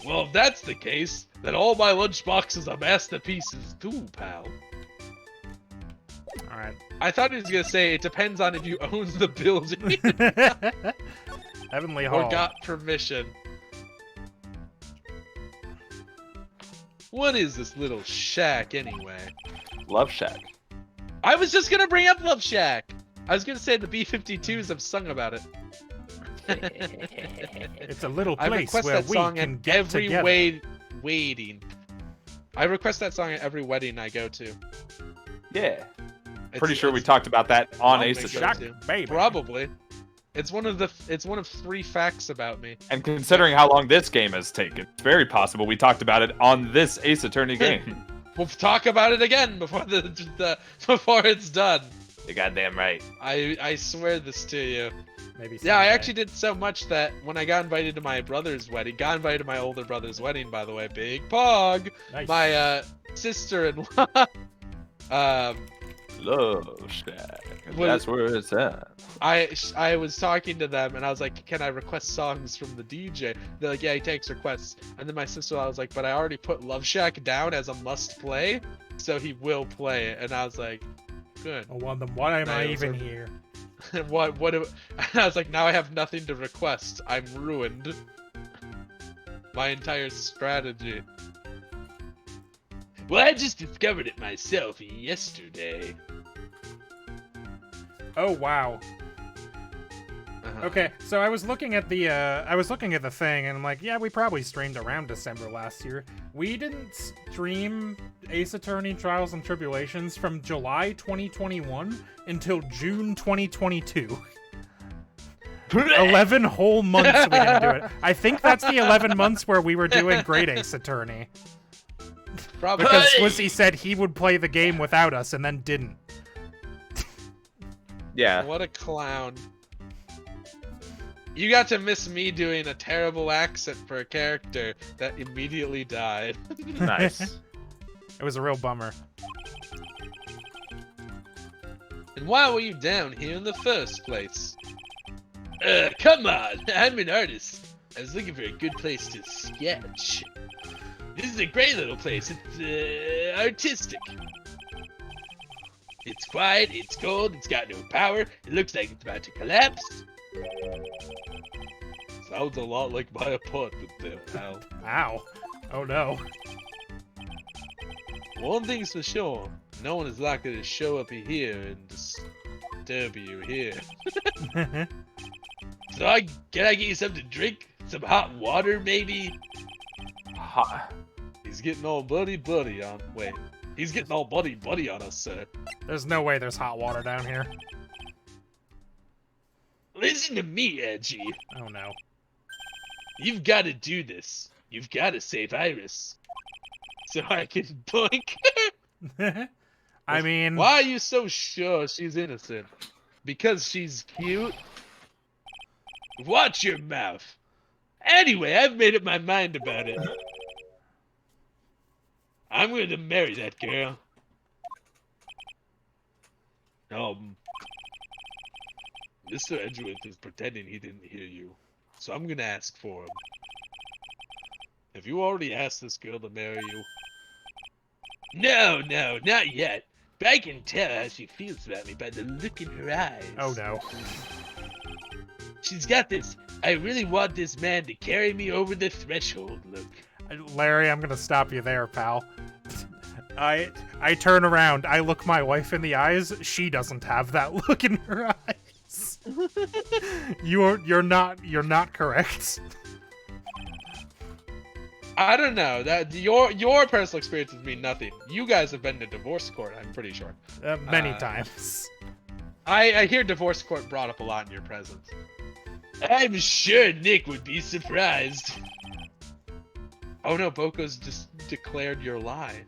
Well, if that's the case, then all my lunchboxes are masterpieces too, pal. Alright. I thought he was gonna say it depends on if you own the building Heavenly Hall. or got permission. What is this little shack anyway? Love Shack. I was just gonna bring up Love Shack. I was gonna say the B-52s have sung about it. It's a little I place request where that we song can at get every together. wedding. I request that song at every wedding I go to. Yeah. It's- Pretty sure we it's- talked about that on I'll Ace make Attorney. sure. Shack, baby. Probably. It's one of 3 facts about me. And considering how long this game has taken, it's very possible we talked about it on this Ace Attorney game. We'll talk about it again before before it's done. You're goddamn right. I swear this to you. Maybe Yeah, I someday. actually did so much that when I got invited to my brother's wedding, got invited to my older brother's wedding, by the way, big pog. Nice. My sister-in-law. Love Shack. Well- That's where it's at. I was talking to them and I was like, can I request songs from the DJ? They're like, yeah, he takes requests. And then my sister-in-law was like, but I already put Love Shack down as a must play, so he will play it. And I was like, good. Oh, well, then why am I Nails even are- here? what and I was like, now I have nothing to request. I'm ruined. My entire strategy. Well, I just discovered it myself yesterday. Oh, wow. Okay, so I was looking at the thing, and I'm like, yeah, we probably streamed around December last year. We didn't stream Ace Attorney Trials and Tribulations from July 2021 until June 2022. 11 whole months we didn't do it. I think that's the 11 months where we were doing Great Ace Attorney. Probably. Because Swissy said he would play the game without us and then didn't. Yeah. What a clown. You got to miss me doing a terrible accent for a character that immediately died. Nice. It was a real bummer. And why were you down here in the first place? Come on, I'm an artist. I was looking for a good place to sketch. This is a great little place. It's artistic. It's quiet, it's cold, it's got no power, it looks like it's about to collapse. Sounds a lot like my apartment there, pal. Ow. Oh no. One thing's for sure, no one is likely to show up here and disturb you here. So can I get you something to drink? Some hot water, maybe? Hot. He's getting all buddy on. Wait, he's getting all buddy on us, sir. There's no way there's hot water down here. Listen to me, Edgy. Oh no. You've got to do this. You've got to save Iris. So I can boink. I mean, Why are you so sure she's innocent? Because she's cute? Watch your mouth. Anyway, I've made up my mind about it. I'm going to marry that girl. Mr. Edgeworth is pretending he didn't hear you. So I'm going to ask for him. Have you already asked this girl to marry you? No, not yet. But I can tell how she feels about me by the look in her eyes. oh no. She's got this, I really want this man to carry me over the threshold look. Larry, I'm gonna stop you there, pal. I turn around, I look my wife in the eyes, she doesn't have that look in her eyes. You're not correct. I don't know. That your personal experiences mean nothing. You guys have been to divorce court, I'm pretty sure. Many times. I hear divorce court brought up a lot in your presence. I'm sure Nick would be surprised. Oh no, Boko's just declared your lie.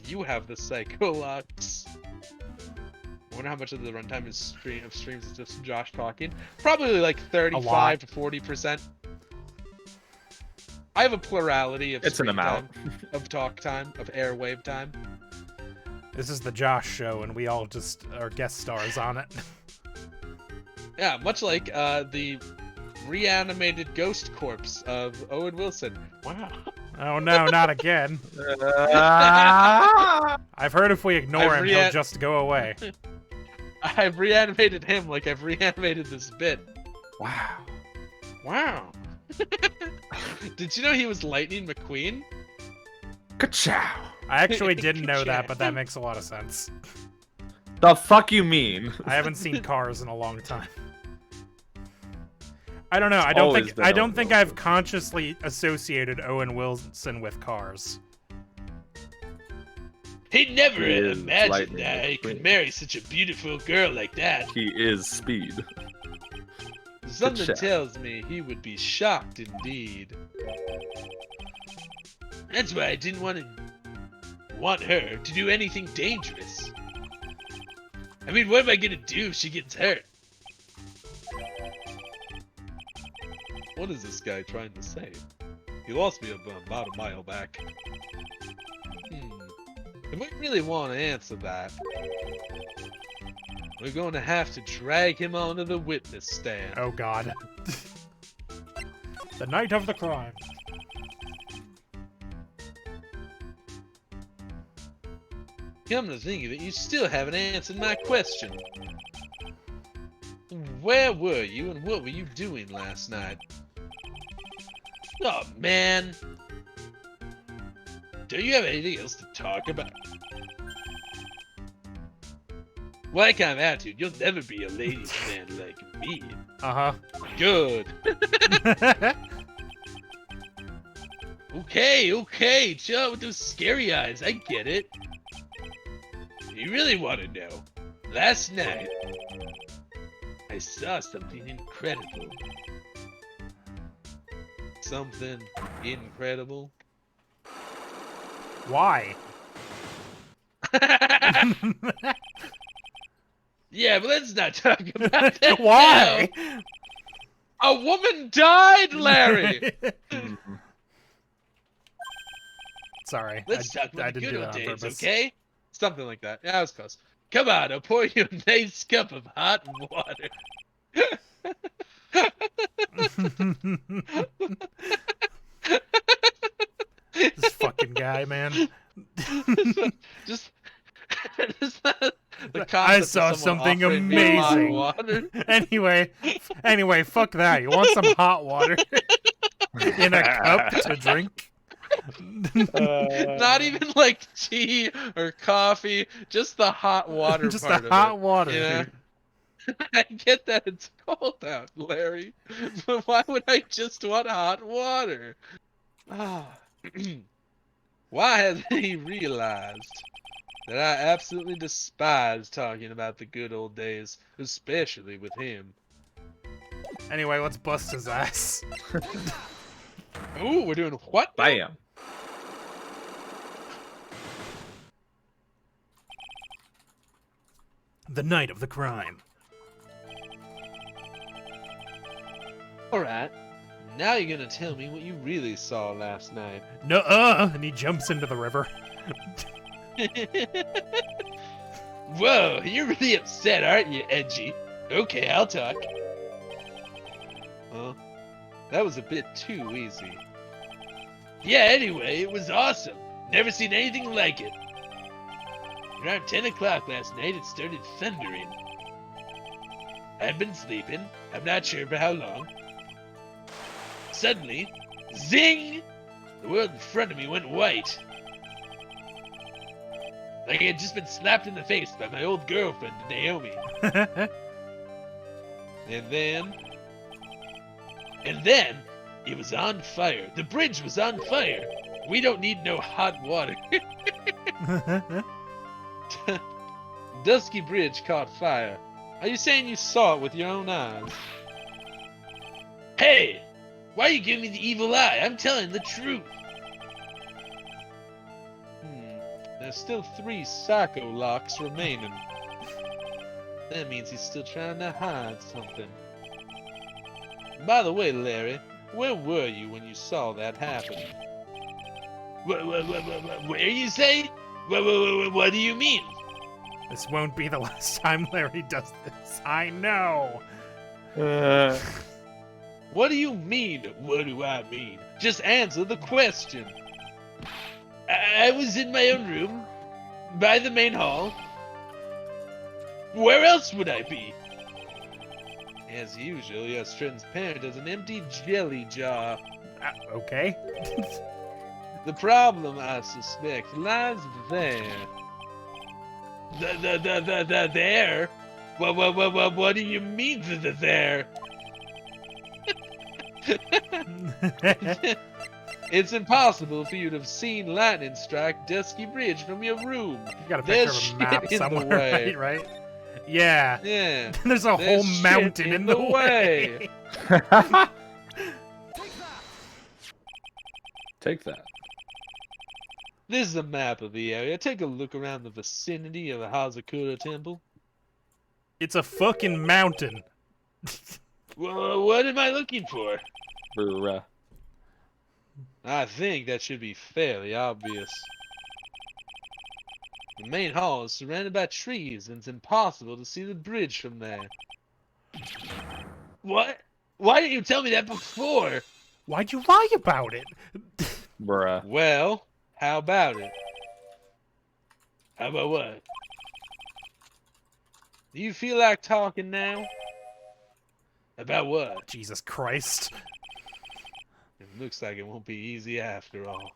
You have the psycho locks. I wonder how much of the runtime is streams is just Josh talking. Probably like 35 to 40%. I have a plurality of It's an amount of talk time, of airwave time. This is the Josh show, and we all just are guest stars on it. Yeah, much like the reanimated ghost corpse of Owen Wilson. Wow. Oh no, not again. I've heard if we ignore him, he'll just go away. I've reanimated him like I've reanimated this bit. Wow. Wow. Did you know he was Lightning McQueen? Ka-chow. I actually didn't know that, but that makes a lot of sense. The fuck you mean? I haven't seen Cars in a long time. I don't know. I don't think I've consciously associated Owen Wilson with Cars. He never He is imagined Lightning that he McQueen. could marry such a beautiful girl like that. He is Speed. Something shot. tells me he would be shocked indeed. That's why I didn't want her to do anything dangerous. I mean, what am I gonna do if she gets hurt? What is this guy trying to say? He lost me about a mile back. If we really want to answer that, we're going to have to drag him onto the witness stand. Oh god. The night of the crime. Come to think of it, you still haven't answered my question. Where were you and what were you doing last night? Oh man. Do you have anything else to talk about? What kind of attitude? You'll never be a ladies' man like me. Uh-huh. Good. Okay, chill out with those scary eyes. I get it. You really want to know? Last night, I saw something incredible. Something incredible? Why? Yeah, but let's not talk about that. Why? now. A woman died, Larry! Sorry. Let's talk I about the didn't good do old that on days, purpose. okay? Something like that. Yeah, that was close. Come on, I'll pour you a nice cup of hot water. This fucking guy, man. just the I concept saw of someone something offering me hot amazing. water. Anyway, fuck that. You want some hot water in a cup to drink? Not even like tea or coffee, just the hot water Just part the of hot it, water. you know? I get that it's cold out, Larry, but why would I just want hot water? Ah. Why hasn't he realized that I absolutely despise talking about the good old days, especially with him? Anyway, let's bust his ass. Ooh, we're doing what? now? Bam. The night of the crime. Alright. Now you're gonna tell me what you really saw last night. Nuh-uh! And he jumps into the river. Whoa, you're really upset, aren't you, Edgy? Okay, I'll talk. Huh? That was a bit too easy. Yeah, anyway, it was awesome. Never seen anything like it. Around 10 o'clock last night, it started thundering. I'd been sleeping, I'm not sure for how long. Suddenly, zing! The world in front of me went white. Like I had just been slapped in the face by my old girlfriend, Naomi. And then, it was on fire. The bridge was on fire. We don't need no hot water. Dusky Bridge caught fire. Are you saying you saw it with your own eyes? Hey! Why are you giving me the evil eye? I'm telling the truth. There's still 3 Sacco locks remaining. That means he's still trying to hide something. By the way, Larry, where were you when you saw that happen? Where you say? What do you mean? This won't be the last time Larry does this. I know. What do you mean? What do I mean? Just answer the question. I was in my own room, by the main hall. Where else would I be? As usual, your transparent as an empty jelly jar. Okay. The problem, I suspect, lies there. There? What do you mean, there? It's impossible for you to have seen lightning strike Dusky Bridge from your room. You got a There's picture of a map shit in the somewhere, way. right? Yeah. Yeah. There's a whole shit mountain in the way. Take that. This is a map of the area. Take a look around the vicinity of the Hazakura Temple. It's a fucking mountain. Well, what am I looking for? Bruh. I think that should be fairly obvious. The main hall is surrounded by trees, and it's impossible to see the bridge from there. What? Why didn't you tell me that before? Why'd you lie about it? Bruh. Well, how about it? How about what? Do you feel like talking now? About what? Jesus Christ. It looks like it won't be easy after all.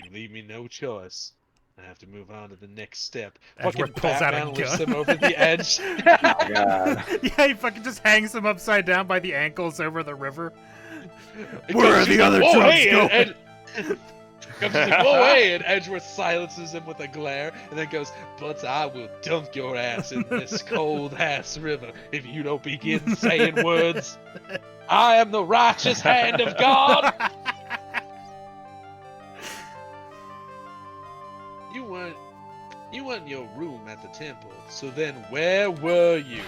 You leave me no choice. I have to move on to the next step. Edgeworth Fucking pulls out a Batman lifts gun. him over the edge. Oh, God. Yeah, he fucking just hangs him upside down by the ankles over the river. It Where goes, are the "He's other like, "Whoa, trucks hey," going? Comes like, whoa, hey, and Edgeworth silences him with a glare, and then goes, "But I will dunk your ass in this cold-ass river if you don't begin saying words. I am the righteous hand of God." You weren't in your room at the temple, so then where were you?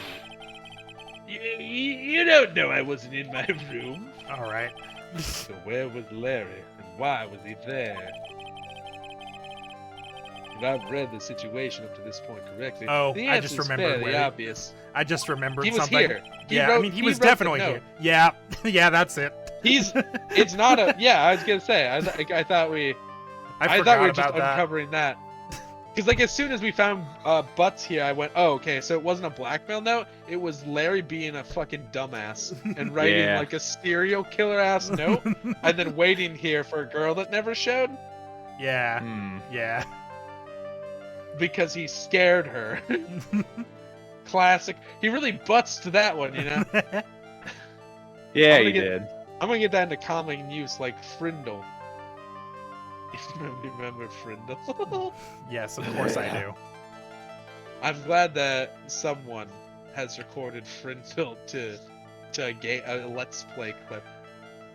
You don't know I wasn't in my room. All right. So where was Larry, and why was he there? If I've read the situation up to this point correctly, Oh, the I answer's just remembered fairly where he- obvious. I just remembered He was something. here. Yeah, I mean, he was wrote the definitely note. here. Yeah, yeah, that's it. It's not a. Yeah, I was gonna say. I thought we. I I forgot thought we were just about that. uncovering that. Because like as soon as we found Butz'd here, I went, oh, okay, so it wasn't a blackmail note. It was Larry being a fucking dumbass and writing Yeah. like a serial killer ass note, and then waiting here for a girl that never showed Yeah, Hmm. yeah. because he scared her. Classic. He really butts to that one, you know. Yeah, I'm he gonna did. I'm gonna get that into common use like Frindle. Remember Frindle? Yes, of course I do. I'm glad that someone has recorded Frindle to a Let's Play clip.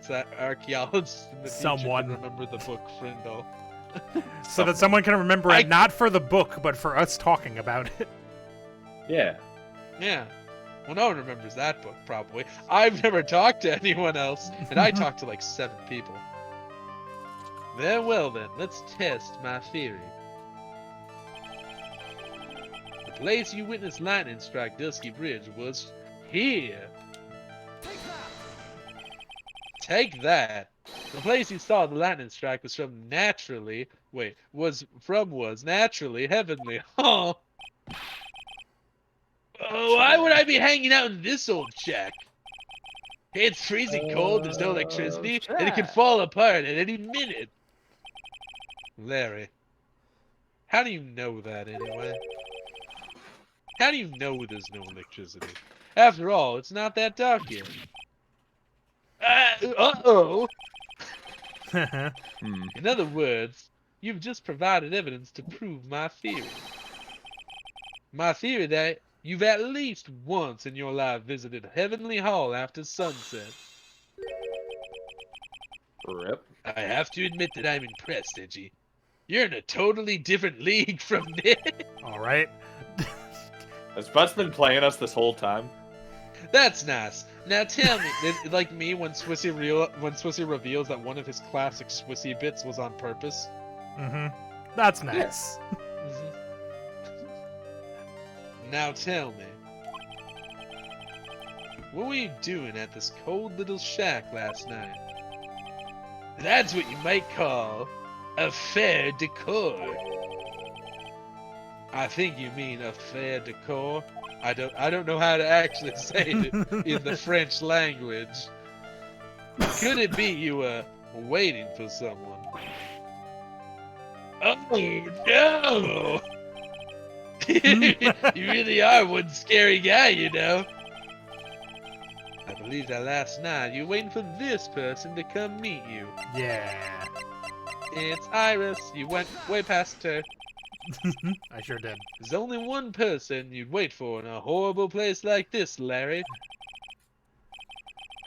So that archaeologists in the Someone. future can remember the book Frindle. So that someone can remember it, not for the book, but for us talking about it. Yeah. Yeah. Well, no one remembers that book, probably. I've never talked to anyone else, and I talked to like 7 people. Very well then, let's test my theory. The place you witnessed lightning strike Dusky Bridge was here. Take that. The place you saw the lightning strike was naturally heavenly. Oh. Oh, why would I be hanging out in this old shack? It's freezing cold, there's no electricity, and it could fall apart at any minute. Larry, how do you know that anyway? How do you know there's no electricity? After all, it's not that dark yet. Uh-oh! In other words, you've just provided evidence to prove my theory. My theory that you've at least once in your life visited Heavenly Hall after sunset. Rip. I have to admit that I'm impressed, Edgy. You're in a totally different league from me. All right. Has Butz'd been playing us this whole time? That's nice. Now tell me, like me, when Swissy reveals that one of his classic Swissy bits was on purpose. That's nice. Now tell me, what were you doing at this cold little shack last night? That's what you might call a fair decor. I think you mean a fair decor. I don't know how to actually say it in the French language. Could it be you were waiting for someone? Oh no! You really are one scary guy, you know. I believe that last night you were waiting for this person to come meet you. Yeah. It's Iris. You went way past her. I sure did. There's only one person you'd wait for in a horrible place like this, Larry.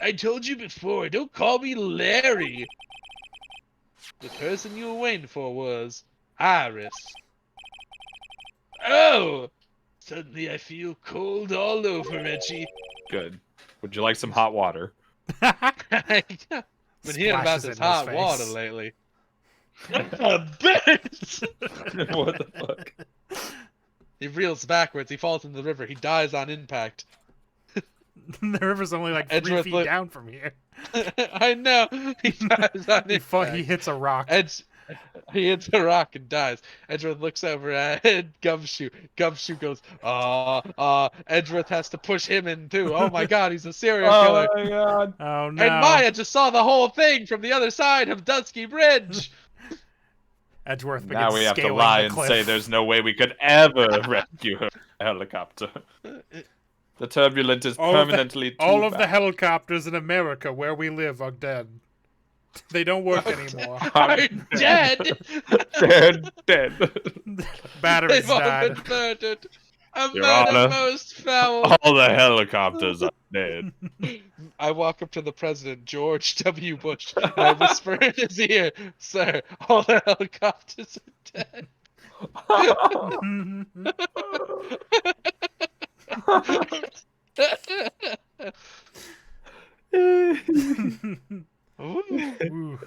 I told you before, don't call me Larry. The person you were waiting for was Iris. Oh! Suddenly I feel cold all over, Reggie. Good. Would you like some hot water? I've been hearing about Splashes this it in his hot water face. lately. A bitch! What the fuck? He reels backwards, he falls into the river, he dies on impact. The river's only like 3 Edgeworth feet down from here. I know! He dies on impact. He hits a rock. He hits a rock and dies. Edgeworth looks over at Gumshoe. Gumshoe goes, Edgeworth has to push him in too. Oh my god, he's a serial killer. Oh my god. Oh no. And Maya just saw the whole thing from the other side of Dusky Bridge. Edgeworth begins Now we have to scaling lie the and cliff. say there's no way we could ever rescue a helicopter. The turbulent is permanently too all of the fast. helicopters in America where we live are dead. They don't work anymore. Are dead. They're dead. Batteries They've all died. been murdered. A Your murder Honor. most foul. All the helicopters are dead. I walk up to the president, George W. Bush, and I whisper in his ear, "Sir, all the helicopters are dead." Ooh.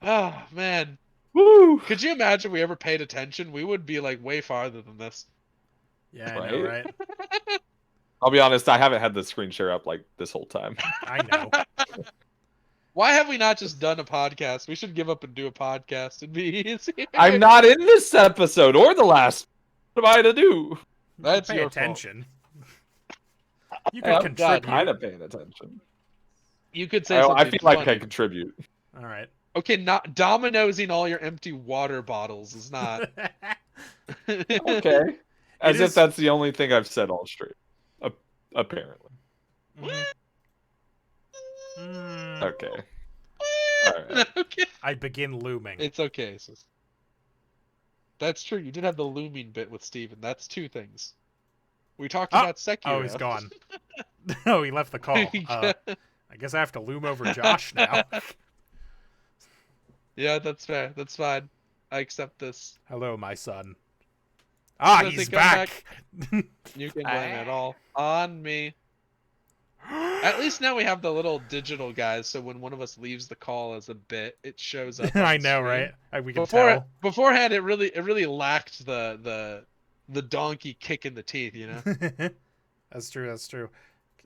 Oh man, Woo! could you imagine we ever paid attention? We would be like way farther than this. Yeah, I know, Right? right? I'll be honest, I haven't had the screen share up like this whole time. I know. Why have we not just done a podcast? We should give up and do a podcast. It'd be easier. I'm not in this episode or the last. What am I to do? That's Pay your attention. You Hey, can I'm contribute. kind of paying attention. You could say I something feel like funny. I contribute. All right. Okay, not dominosing all your empty water bottles is not. Okay. As It if is- that's the only thing I've said all straight. Apparently. Mm, Okay. Alright. Okay. I begin looming. It's okay, sis. That's true. You did have the looming bit with Steven. That's 2 things. We talked about Sekiro. Oh, he's gone. Oh, he left the call. I guess I have to loom over Josh now. Yeah, that's fair. That's fine. I accept this. Hello, my son. Ah, Does he he's come back. You can blame it all on me. At least now we have the little digital guys, so when one of us leaves the call as a bit, it shows up. I on know, screen. right? We can tell. Beforehand, it really lacked the donkey kick in the teeth, you know. That's true. That's true.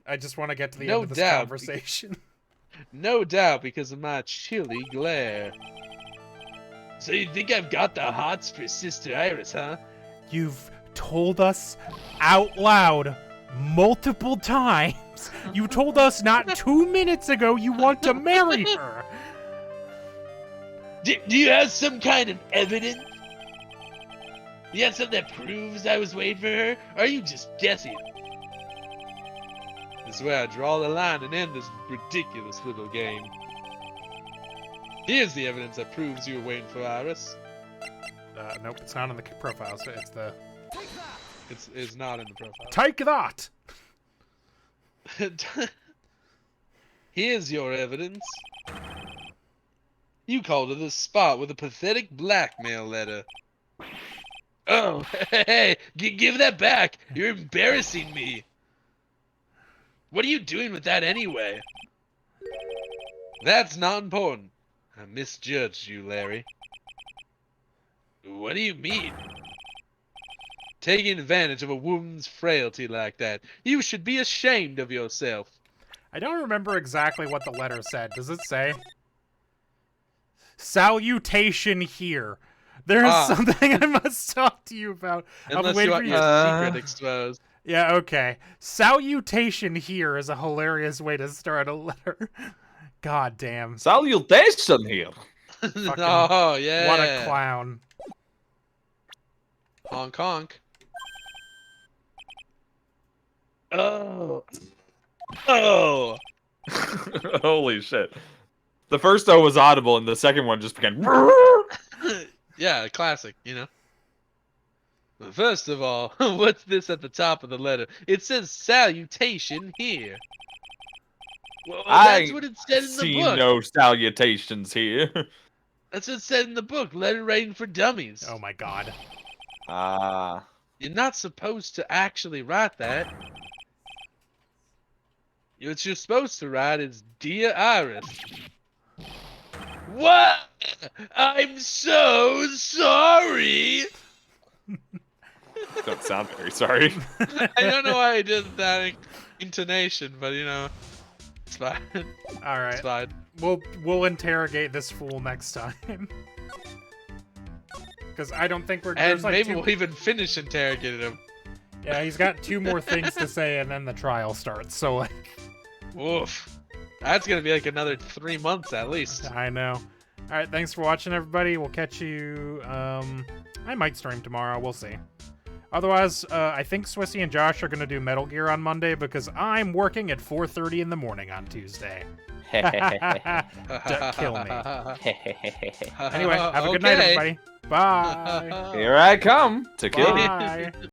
I just want to get to the No end of this doubt. conversation. No doubt, because of my chilly glare. So you think I've got the hots for Sister Iris, huh? You've told us out loud multiple times. You told us not 2 minutes ago you want to marry her. Do you have some kind of evidence? You have something that proves I was waiting for her? Or are you just guessing? This is where I draw the line and end this ridiculous little game. Here's the evidence that proves you were waiting for Iris. Nope, it's not in the profile. So it's the. It's not in the profile. Take that. Here's your evidence. You called to the spot with a pathetic blackmail letter. Oh, hey, give that back. You're embarrassing me. What are you doing with that anyway? That's not important. I misjudged you, Larry. What do you mean? Taking advantage of a woman's frailty like that. You should be ashamed of yourself. I don't remember exactly what the letter said. Does it say? Salutation here. There's something I must talk to you about. Unless you want your secret exposed. Yeah, okay. Salutation here is a hilarious way to start a letter. God damn. Salutation here. Oh, yeah. What a clown. Honk honk. Oh. Oh. Holy shit. The first O was audible and the second one just began. Yeah, classic, you know. But first of all, what's this at the top of the letter? It says salutation here. Well, that's what it said in the book. No salutations here. That's what it said in the book, Letter Writing for Dummies. Oh my god. You're not supposed to actually write that. What you're supposed to write is, Dear Iris. What? I'm so sorry. Don't sound very sorry. I don't know why I did that intonation, but you know, it's fine. All right. It's fine. We'll interrogate this fool next time. Because I don't think we're. And like maybe we'll even finish interrogating him. Yeah, he's got 2 more things to say, and then the trial starts. So like. Oof. That's gonna be like another 3 months at least. I know. All right, thanks for watching, everybody. We'll catch you. I might stream tomorrow. We'll see. Otherwise, I think Swissy and Josh are gonna do Metal Gear on Monday because I'm working at 4:30 in the morning on Tuesday. Kill me. Anyway, have a good night, everybody. Bye. Here I come to kill you. Bye.